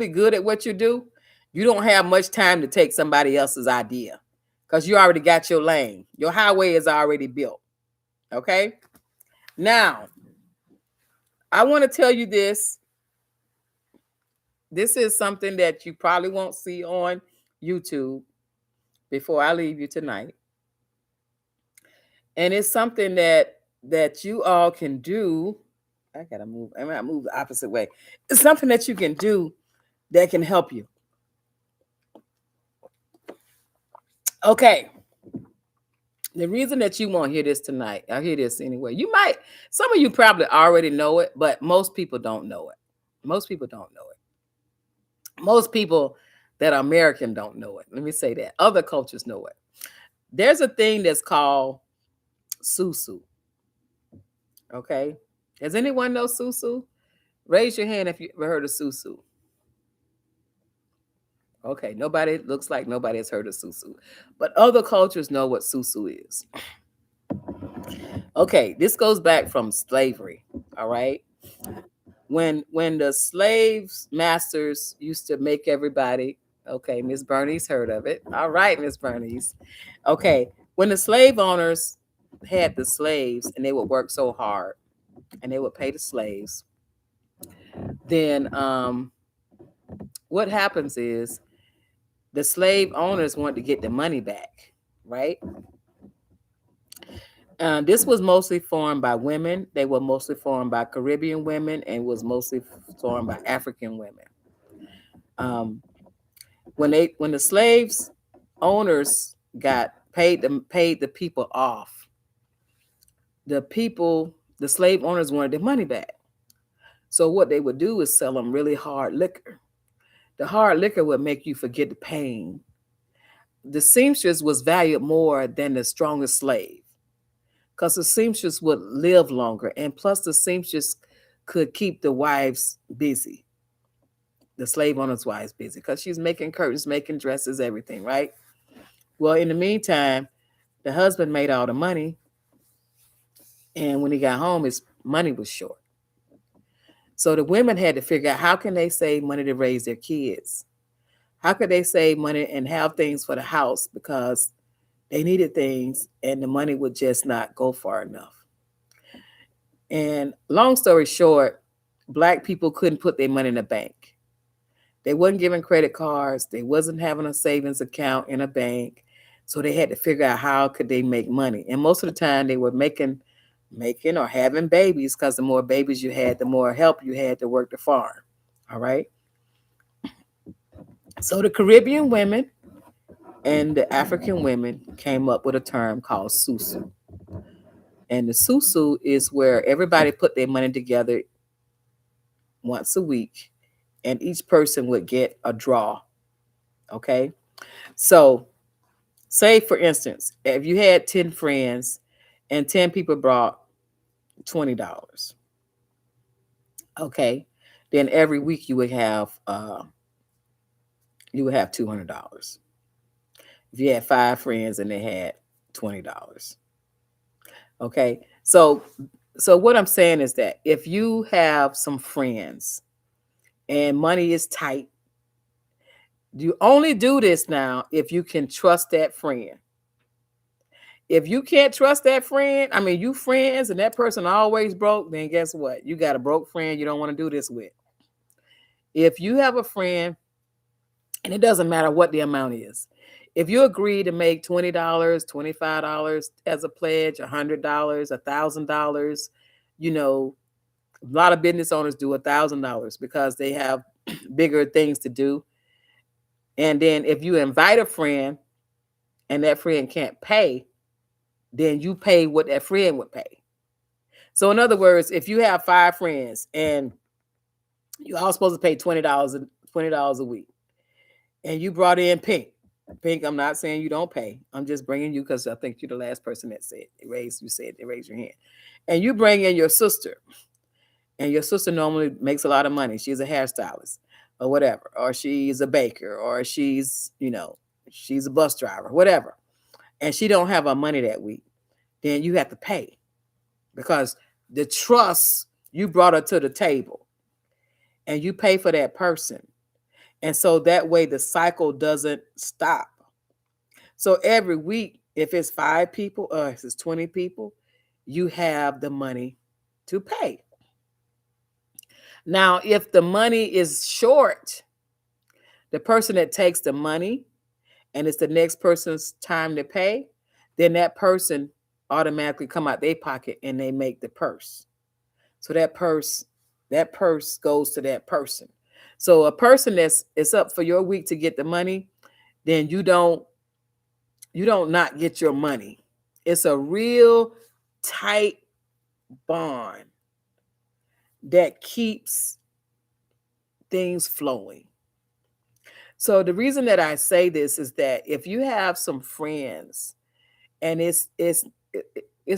good at what you do, you don't have much time to take somebody else's idea, because you already got your lane. Your highway is already built. Okay? Now, I want to tell you this. This is something that you probably won't see on YouTube before I leave you tonight. And it's something that you all can do. I gotta move. I might move the opposite way. It's something that you can do that can help you. Okay. The reason that you won't hear this tonight, I'll hear this anyway. Some of you probably already know it, but most people don't know it. Most people don't know it. Most people that are American don't know it. Let me say that. Other cultures know it. There's a thing that's called susu. Okay. Does anyone know susu? Raise your hand if you ever heard of susu. Okay, looks like nobody has heard of susu. But other cultures know what susu is. Okay, this goes back from slavery. All right. When the slaves masters used to make everybody, okay, Miss Bernice heard of it. All right, Miss Bernice. Okay, when the slave owners had the slaves and they would work so hard and they would pay the slaves, then what happens is the slave owners want to get the money back, right? This was mostly formed by women. They were mostly formed by Caribbean women and was mostly formed by African women. When the slaves owners got paid the people off, the slave owners wanted their money back. So what they would do is sell them really hard liquor. The hard liquor would make you forget the pain. The seamstress was valued more than the strongest slave, because the seamstress would live longer, and plus the seamstress could keep the wives busy. the slave owner's wife busy because she's making curtains, making dresses, everything, right? Well, in the meantime, the husband made all the money, and when he got home, his money was short. So the women had to figure out how can they save money to raise their kids. How could they save money and have things for the house because they needed things and the money would just not go far enough. And long story short, Black people couldn't put their money in the bank. They wasn't giving credit cards. They wasn't having a savings account in a bank. So they had to figure out how could they make money. And most of the time they were making or having babies because the more babies you had, the more help you had to work the farm. All right. So the Caribbean women and the African women came up with a term called susu. And the susu is where everybody put their money together once a week and each person would get a draw. Okay. So say for instance, if you had 10 friends and 10 people brought $20, okay, then every week you would have $200. If you had 5 friends and they had $20. Okay. So what I'm saying is that if you have some friends and money is tight, you only do this now if you can trust that friend. If you can't trust that friend, I mean, you friends and that person always broke, then guess what? You got a broke friend you don't want to do this with. If you have a friend, and it doesn't matter what the amount is, if you agree to make $20, $25 as a pledge, $100, $1,000, you know, a lot of business owners do $1,000 because they have bigger things to do. And then if you invite a friend and that friend can't pay, then you pay what that friend would pay. So in other words, if you have 5 friends and you all supposed to pay $20 a week, and you brought in Pink. Pink, I'm not saying you don't pay. I'm just bringing you because I think you're the last person that said they raised your hand. And you bring in your sister, and your sister normally makes a lot of money. She's a hairstylist or whatever, or she's a baker, or she's a bus driver, whatever. And she don't have her money that week. Then you have to pay because the trust, you brought her to the table and you pay for that person. And so that way the cycle doesn't stop. So every week, if it's 5 people or if it's 20 people, you have the money to pay. Now, if the money is short, the person that takes the money and it's the next person's time to pay, then that person automatically come out their pocket and they make the purse. So that purse goes to that person. So a person it's up for your week to get the money, then you don't not get your money. It's a real tight bond that keeps things flowing. So the reason that I say this is that if you have some friends and it's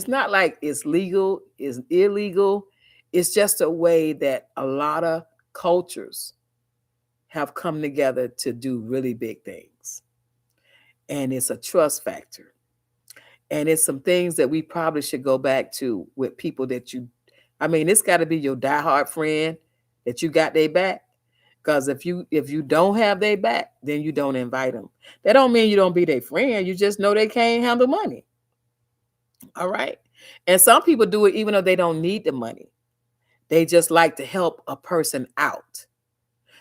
not like it's legal, it's illegal, it's just a way that a lot of cultures have come together to do really big things. And it's a trust factor. And it's some things that we probably should go back to with people that it's got to be your diehard friend that you got their back. Because if you don't have their back, then you don't invite them. That don't mean you don't be their friend. You just know they can't handle money. All right. And some people do it even though they don't need the money. They just like to help a person out.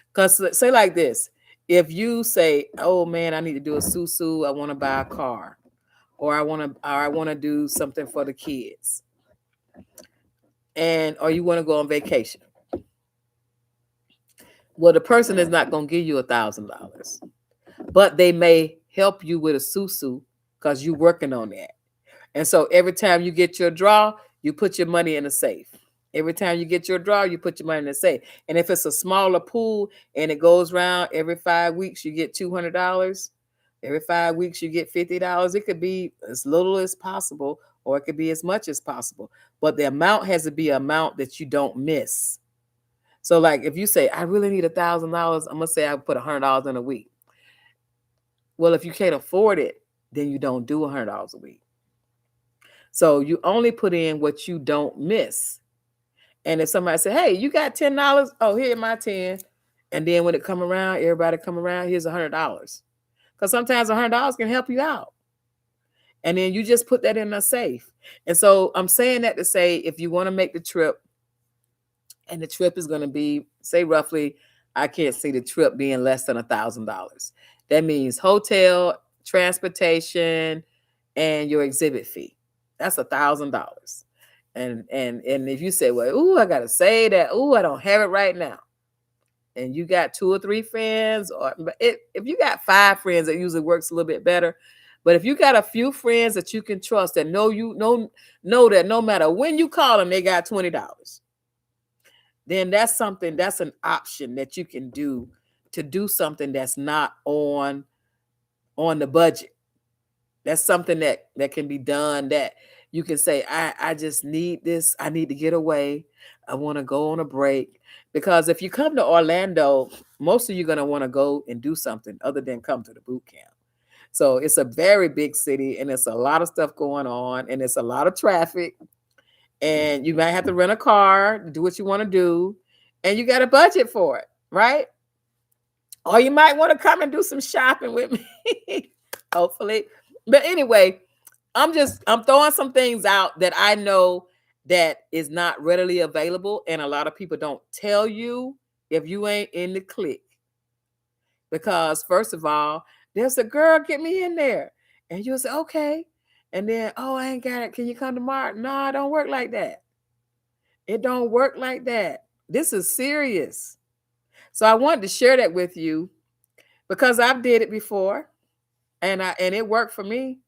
Because say like this, if you say, oh man, I need to do a susu, I want to buy a car, or I want to do something for the kids, or you want to go on vacation. Well, the person is not going to give you $1,000, but they may help you with a susu because you're working on that. And so every time you get your draw, you put your money in a safe. Every time you get your draw, you put your money in the safe. And if it's a smaller pool and it goes around every 5 weeks, you get $200. Every 5 weeks, you get $50. It could be as little as possible, or it could be as much as possible. But the amount has to be an amount that you don't miss. So like if you say I really need $1,000, I'm gonna say I put $100 in a week. Well, if you can't afford it, then you don't do $100 a week. So you only put in what you don't miss. And if somebody say, "Hey, you got $10? Oh, here my 10." And then when it come around, everybody come around, here's $100. Because sometimes $100 can help you out. And then you just put that in a safe. And so I'm saying that to say, if you want to make the trip, and the trip is going to be, say roughly, I can't see the trip being less than $1,000. That means hotel, transportation, and your exhibit fee. That's $1,000. And if you say, well, ooh, I gotta say that, ooh, I don't have it right now, and you got 2 or 3 friends, or if you got 5 friends, it usually works a little bit better. But if you got a few friends that you can trust, that know that no matter when you call them, they got $20, then that's an option that you can do to do something that's not on the budget. That's something that can be done, that you can say, I just need this. I need to get away. I want to go on a break. Because if you come to Orlando, most of you are going to want to go and do something other than come to the boot camp. So it's a very big city, and it's a lot of stuff going on, and it's a lot of traffic, and you might have to rent a car to do what you want to do, and you got a budget for it, right? Or you might want to come and do some shopping with me, hopefully. But anyway, I'm throwing some things out that I know that is not readily available, and a lot of people don't tell you if you ain't in the clique. Because first of all, there's a girl, get me in there. And you'll say, okay. And then, oh, I ain't got it. Can you come tomorrow? No, it don't work like that. It don't work like that. This is serious. So I wanted to share that with you because I've did it before, and it worked for me.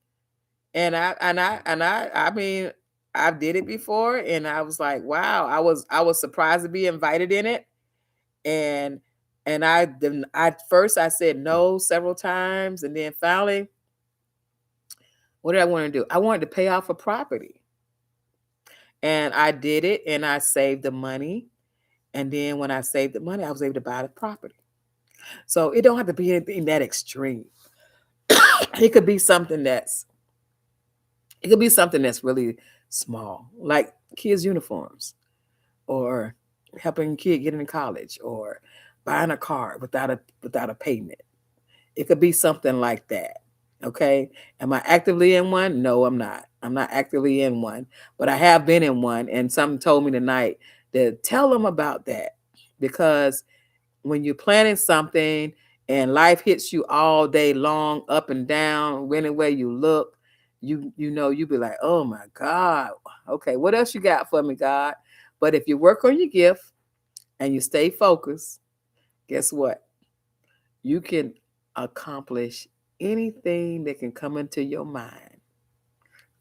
And I mean, I did it before, and I was like, wow, I was surprised to be invited in it. And at first I said no several times, and then finally, what did I want to do? I wanted to pay off a property. And I did it, and I saved the money. And then when I saved the money, I was able to buy the property. So it don't have to be anything that extreme. It could be something that's really small, like kids' uniforms, or helping a kid get into college, or buying a car without a payment. It could be something like that. Okay. Am I actively in one? No, I'm not. I'm not actively in one, but I have been in one. And something told me tonight to tell them about that, because when you're planning something and life hits you all day long, up and down, anywhere you look, you be like, oh my God, okay, what else you got for me, God? But if you work on your gift and you stay focused, guess what? You can accomplish anything that can come into your mind.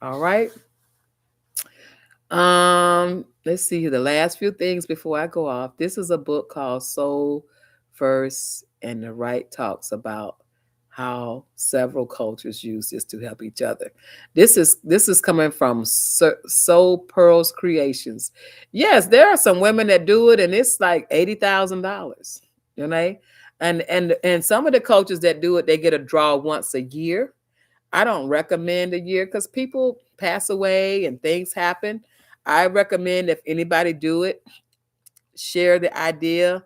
All right. Let's see the last few things before I go off. This is a book called Soul First, and the right talks about how several cultures use this to help each other. This is coming from Soul Pearls Creations. Yes, there are some women that do it, and it's like $80,000. You know, and some of the coaches that do it, they get a draw once a year. I don't recommend a year because people pass away and things happen. I recommend if anybody do it, share the idea,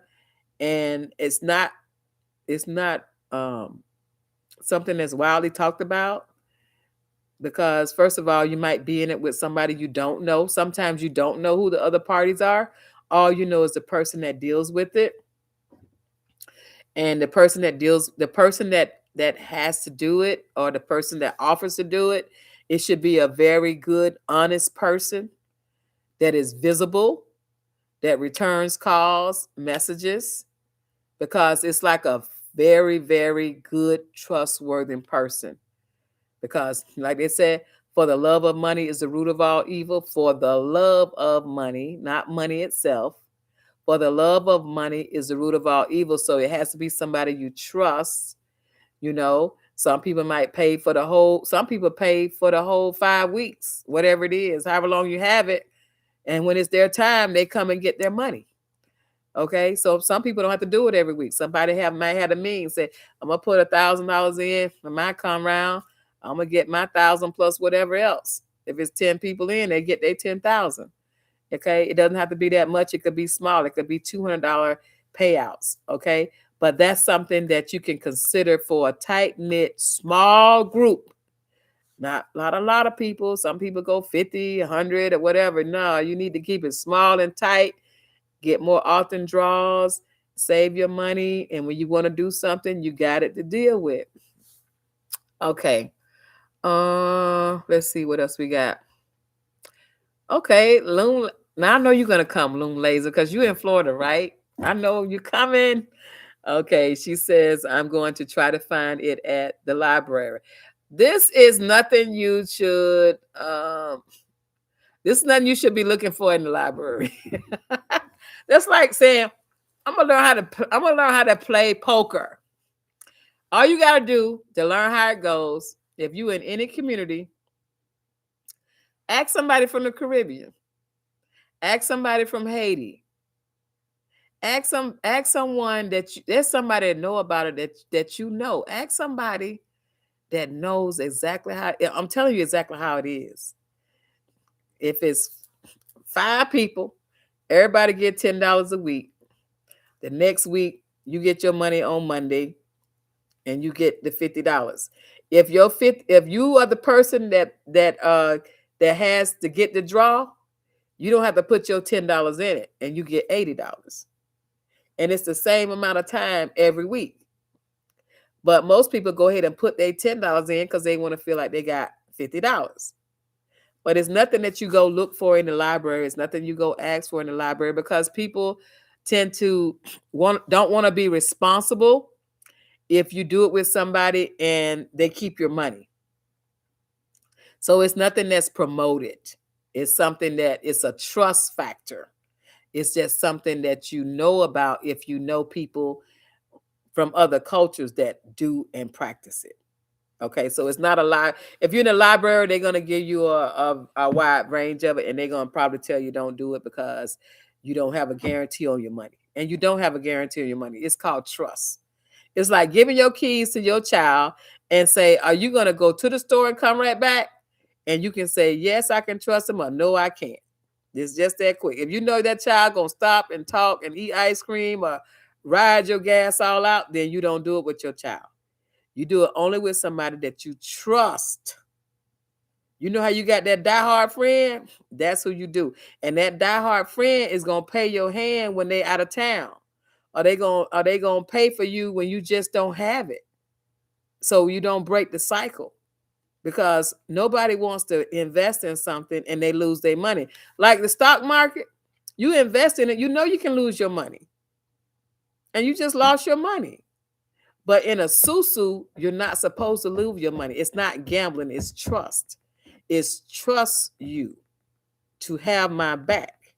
and it's not something that's widely talked about, because first of all, you might be in it with somebody you don't know. Sometimes you don't know who the other parties are. All you know is the person that deals with it, and the person that has to do it, or the person that offers to do it. It should be a very good, honest person that is visible, that returns calls, messages, because it's like a very, very good, trustworthy person. Because, like they said, for the love of money is the root of all evil. For the love of money, not money itself. For the love of money is the root of all evil. So it has to be somebody you trust. Some people might pay for some people pay for the whole 5 weeks, whatever it is, however long you have it. And when it's their time, they come and get their money. Okay, so some people don't have to do it every week. Somebody might have a mean say, I'm gonna put $1,000 in for my come round. I'm gonna get my 1,000 plus whatever else. If it's 10 people in, they get their 10,000. Okay, it doesn't have to be that much. It could be small. It could be $200 payouts. Okay, but that's something that you can consider for a tight knit small group. Not a lot of people. Some people go 50, 100, or whatever. No, you need to keep it small and tight. Get more often draws, save your money, and when you want to do something, you got it to deal with. Okay. Let's see what else we got. Okay, Loon. Now I know you're gonna come, Loon Laser, because you're in Florida, right? I know you're coming. Okay, she says I'm going to try to find it at the library. This is nothing you should. This is nothing you should be looking for in the library. That's like saying I'm gonna learn how to. I'm gonna learn how to play poker. All you gotta do to learn how it goes, if you in any community, ask somebody from the Caribbean, ask somebody from Haiti, ask someone there's somebody that know about it that you know. Ask somebody that knows exactly how. I'm telling you exactly how it is. If it's 5 people, everybody get $10 a week. The next week you get your money on Monday, and you get the $50. If you are the person that has to get the draw, you don't have to put your $10 in it, and you get $80. And it's the same amount of time every week. But most people go ahead and put their $10 in because they want to feel like they got $50. But it's nothing that you go look for in the library. It's nothing you go ask for in the library, because people tend to don't want to be responsible if you do it with somebody and they keep your money. So it's nothing that's promoted. It's something that it's a trust factor. It's just something that you know about if you know people from other cultures that do and practice it. Okay, so it's not a lie. If you're in a library, they're gonna give you a wide range of it, and they're gonna probably tell you don't do it because you don't have a guarantee on your money. And you don't have a guarantee on your money. It's called trust. It's like giving your keys to your child and say, are you gonna go to the store and come right back? And you can say, yes, I can trust him, or no, I can't. It's just that quick. If you know that child gonna stop and talk and eat ice cream or ride your gas all out, then you don't do it with your child. You do it only with somebody that you trust. You know how you got that diehard friend? That's who you do. And that diehard friend is gonna pay your hand when they out of town. Are they gonna pay for you when you just don't have it? So you don't break the cycle. Because nobody wants to invest in something and they lose their money. Like the stock market, you invest in it, you know you can lose your money. And you just lost your money. But in a susu, you're not supposed to lose your money. It's not gambling, it's trust. It's trust you to have my back.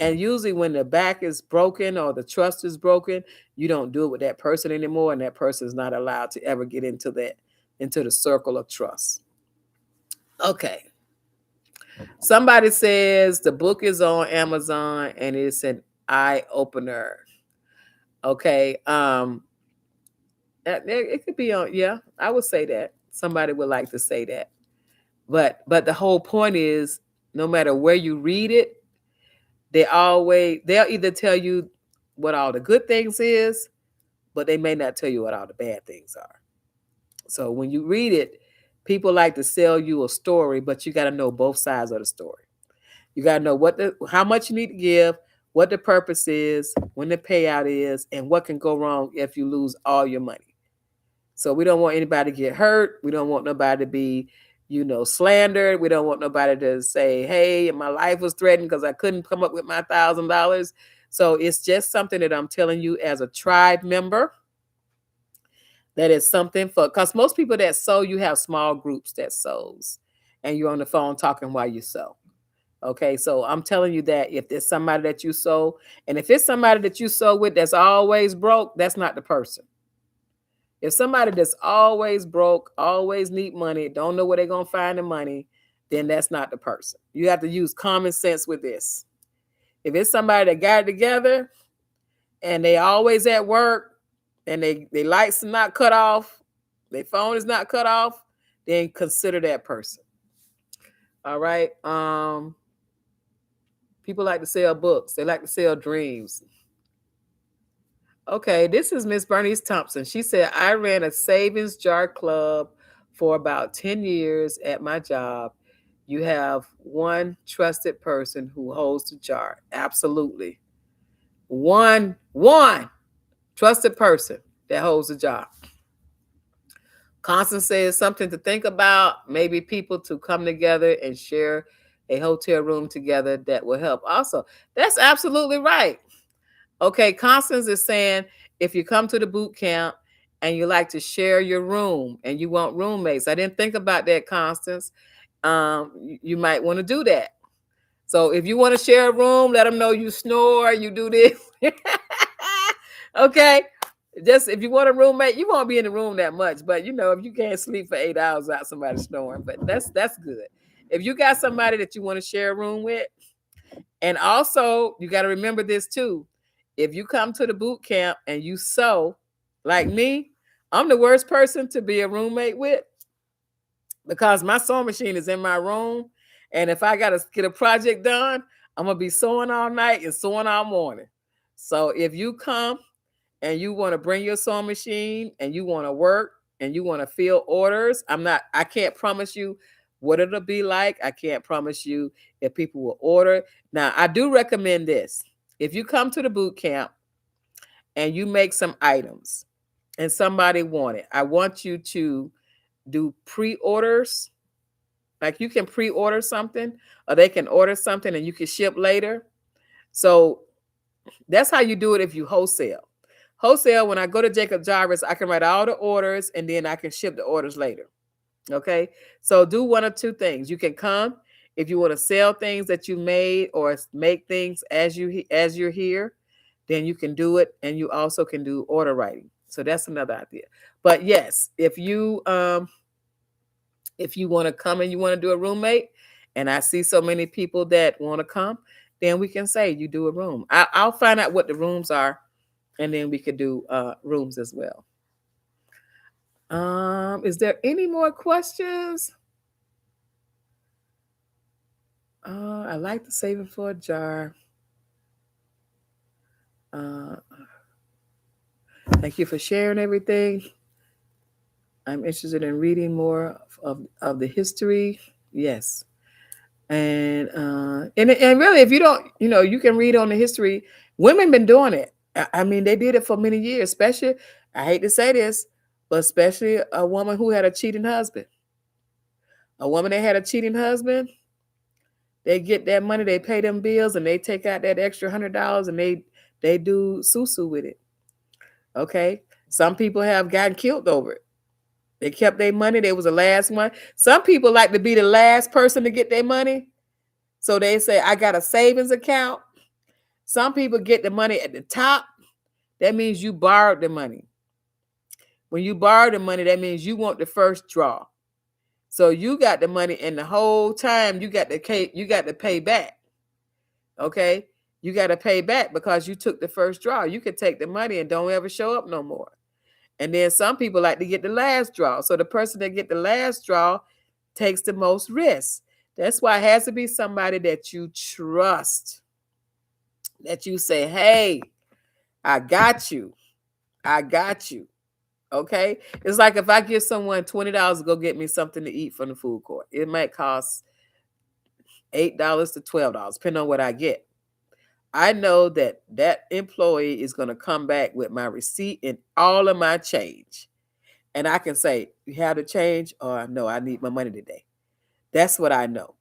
And usually when the back is broken or the trust is broken, you don't do it with that person anymore, and that person is not allowed to ever get into the circle of trust. Okay. Somebody says the book is on Amazon and it's an eye opener. Okay. It could be on, yeah, I would say that. Somebody would like to say that. But the whole point is, no matter where you read it, they'll either tell you what all the good things is, but they may not tell you what all the bad things are. So when you read it, people like to sell you a story, but you got to know both sides of the story. You got to know how much you need to give, what the purpose is, when the payout is, and what can go wrong if you lose all your money. So we don't want anybody to get hurt. We don't want nobody to be, slandered. We don't want nobody to say, hey, my life was threatened because I couldn't come up with my $1,000. So it's just something that I'm telling you as a tribe member. That is something because most people that sow, you have small groups that sows, and you're on the phone talking while you sow. Okay, so I'm telling you that if there's somebody that you sow, and if it's somebody that you sow with that's always broke, that's not the person. If somebody that's always broke, always need money, don't know where they're going to find the money, then that's not the person. You have to use common sense with this. If it's somebody that got it together, and they always at work, and they lights are not cut off, their phone is not cut off, then consider that person. All right. People like to sell books. They like to sell dreams. Okay, this is Miss Bernice Thompson. She said, I ran a savings jar club for about 10 years at my job. You have one trusted person who holds the jar. Absolutely. One trusted person that holds the jar. Constance says something to think about, maybe people to come together and share a hotel room together that will help. Also, that's absolutely right. Okay, Constance is saying if you come to the boot camp and you like to share your room and you want roommates. I didn't think about that, Constance. You might want to do that. So if you want to share a room, let them know you snore, you do this. Okay. Just if you want a roommate, you won't be in the room that much, but if you can't sleep for 8 hours without somebody snoring, but that's good. If you got somebody that you want to share a room with, and also you got to remember this too. If you come to the boot camp and you sew, like me, I'm the worst person to be a roommate with because my sewing machine is in my room, and if I got to get a project done, I'm gonna be sewing all night and sewing all morning. So if you come and you want to bring your sewing machine and you want to work and you want to fill orders, I can't promise you what it'll be like. I can't promise you if people will order. Now, I do recommend this. If you come to the boot camp and you make some items and somebody want it, I want you to do pre-orders. Like you can pre-order something or they can order something and you can ship later. So that's how you do it if you wholesale. Wholesale, when I go to Jacob Jarvis, I can write all the orders and then I can ship the orders later. Okay. So do one or two things. You can come if you want to sell things that you made or make things as you're here, then you can do it, and you also can do order writing. So that's another idea. But yes, if you want to come and you want to do a roommate, and I see so many people that want to come, then we can say you do a room. I'll find out what the rooms are, and then we could do rooms as well. Is there any more questions? I like to save it for a jar. Thank you for sharing everything. I'm interested in reading more of the history. Yes. And really, if you don't, you can read on the history. Women been doing it. I mean, they did it for many years, especially, I hate to say this, but especially a woman who had a cheating husband. A woman that had a cheating husband, they get that money, they pay them bills, and they take out that extra $100 and they do susu with it. Okay. Some people have gotten killed over it. They kept their money. They was the last one. Some people like to be the last person to get their money. So they say, I got a savings account. Some people get the money at the top. That means you borrowed the money. When you borrow the money, that means you want the first draw. So you got the money, and the whole time you got to pay back. Okay? You got to pay back because you took the first draw. You could take the money and don't ever show up no more. And then some people like to get the last draw. So the person that get the last draw takes the most risk. That's why it has to be somebody that you trust. That you say, hey, I got you. I got you. Okay? It's like if I give someone $20 to go get me something to eat from the food court. It might cost $8 to $12, depending on what I get. I know that employee is going to come back with my receipt and all of my change. And I can say, you have the change, or no, I need my money today. That's what I know.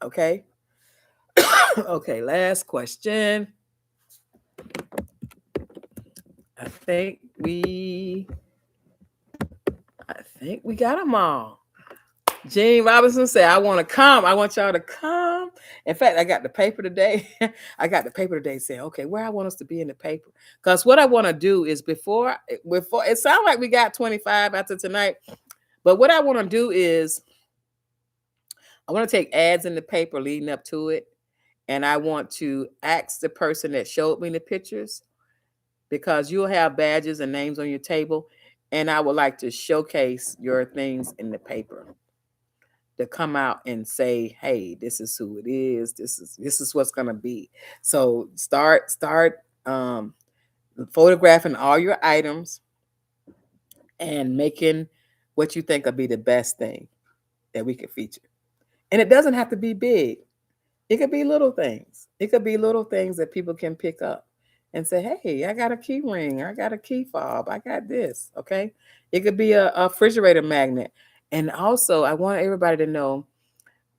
Okay? Okay, last question. I think we got them all. Gene Robinson said, I want to come. I want y'all to come. In fact, I got the paper today. Saying, okay, where I want us to be in the paper. Because what I want to do is before it sounds like we got 25 after tonight. But what I want to do is I want to take ads in the paper leading up to it. And I want to ask the person that showed me the pictures, because you'll have badges and names on your table. And I would like to showcase your things in the paper to come out and say, hey, this is who it is. This is what's gonna be. So start photographing all your items and making what you think will be the best thing that we could feature. And it doesn't have to be big. It could be little things. It could be little things that people can pick up and say, hey, I got a key ring, I got a key fob, I got this. Okay. It could be a refrigerator magnet. And also, I want everybody to know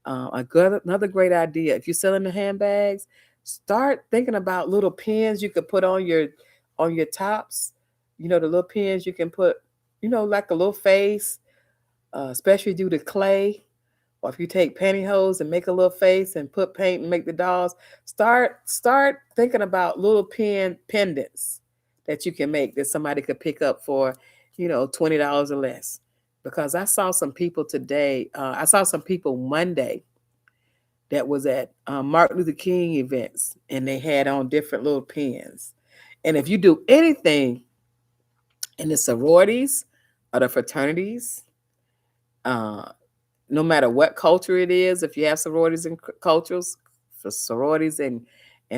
another great idea. If you're selling the handbags, start thinking about little pins you could put on your tops. You know, the little pins you can put, like a little face, especially due to clay. Or if you take pantyhose and make a little face and put paint and make the dolls, start thinking about little pendants that you can make that somebody could pick up for, $20 or less. Because I saw some people today, I saw some people Monday that was at Martin Luther King events, and they had on different little pins. And if you do anything in the sororities or the fraternities, uh, no matter what culture it is, if you have sororities and cultures, for sororities and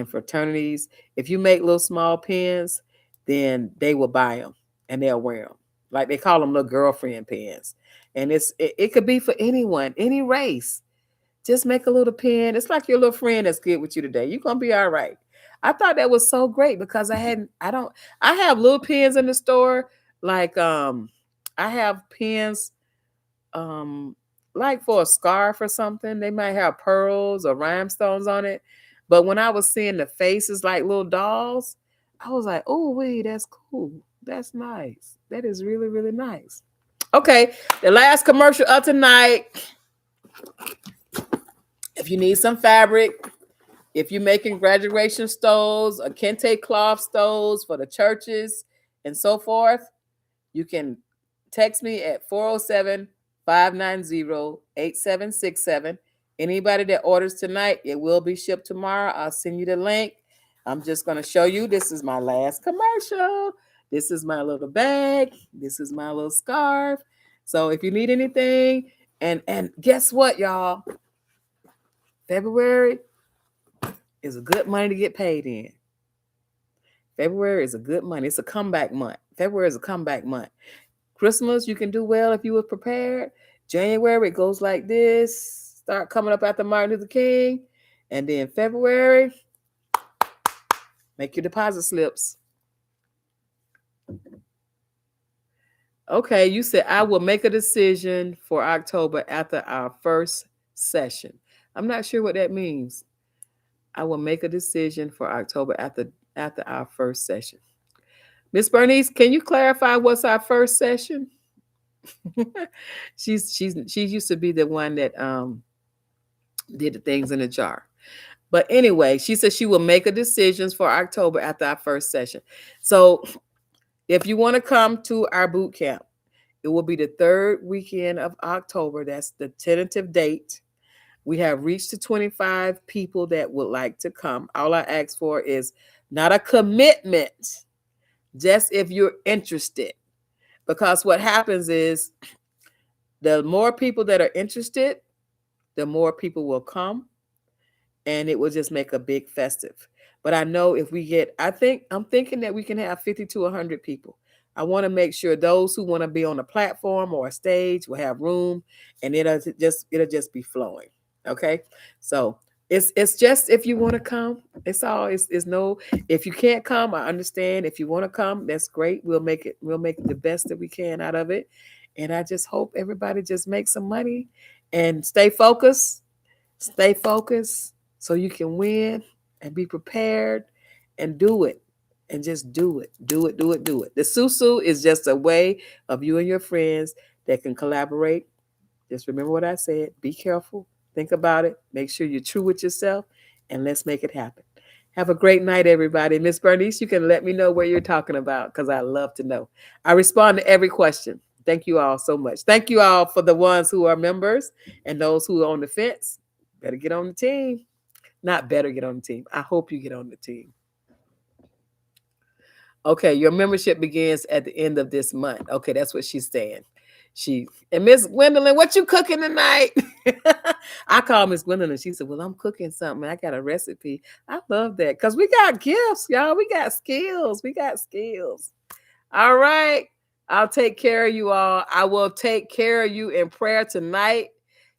fraternities, if you make little small pins, then they will buy them and they'll wear them. Like they call them little girlfriend pins. And it could be for anyone, any race. Just make a little pin. It's like your little friend that's good with you today. You're gonna be all right. I thought that was so great because I have little pins in the store. Like I have pins um like for a scarf or something. They might have pearls or rhinestones on it. But when I was seeing the faces like little dolls, I was like, oh wait, that's cool. That's nice. That is really, really nice. Okay, the last commercial of tonight. If you need some fabric, if you're making graduation stoles or kente cloth stoles for the churches and so forth, you can text me at 407-590-8767. Anybody that orders tonight, it will be shipped tomorrow. I'll send you the link. I'm just going to show you. This is my last commercial. This is my little bag. This is my little scarf. So if you need anything, and guess what, y'all? February is a good money to get paid in. February is a good month. It's a comeback month. February is a comeback month. Christmas, you can do well if you were prepared. January, it goes like this. Start coming up after Martin Luther King. And then February, make your deposit slips. Okay, you said I will make a decision for October after our first session. I'm not sure what that means. I will make a decision for October after our first session. Miss Bernice, can you clarify what's our first session? she used to be the one that did the things in the jar. But anyway, she said she will make a decisions for October after our first session. So if you want to come to our boot camp, it will be the third weekend of October. That's the tentative date. We have reached the 25 people that would like to come. All I ask for is not a commitment, just if you're interested. Because what happens is the more people that are interested, the more people will come, and it will just make a big festive. But I know if we get, I'm thinking that we can have 50 to 100 people. I want to make sure those who want to be on a platform or a stage will have room, and it'll just be flowing. Okay, so it's just if you want to come, it's no. If you can't come, I understand. If you want to come, that's great. We'll make the best that we can out of it, and I just hope everybody just makes some money and stay focused. Stay focused so you can win and be prepared and do it. And just do it. Do it, do it, do it. The Susu is just a way of you and your friends that can collaborate. Just remember what I said. Be careful. Think about it. Make sure you're true with yourself. And let's make it happen. Have a great night, everybody. Miss Bernice, you can let me know what you're talking about because I love to know. I respond to every question. Thank you all so much. Thank you all for the ones who are members and those who are on the fence. Better get on the team. Not better get on the team. I hope you get on the team. Okay, your membership begins at the end of this month. Okay, that's what she's saying. And Miss Gwendolyn, what you cooking tonight? I called Miss Gwendolyn. She said, "Well, I'm cooking something. I got a recipe." I love that because we got gifts, y'all. We got skills. We got skills. All right. I'll take care of you all. I will take care of you in prayer tonight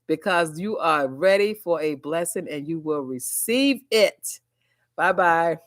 because you are ready for a blessing and you will receive it. Bye-bye.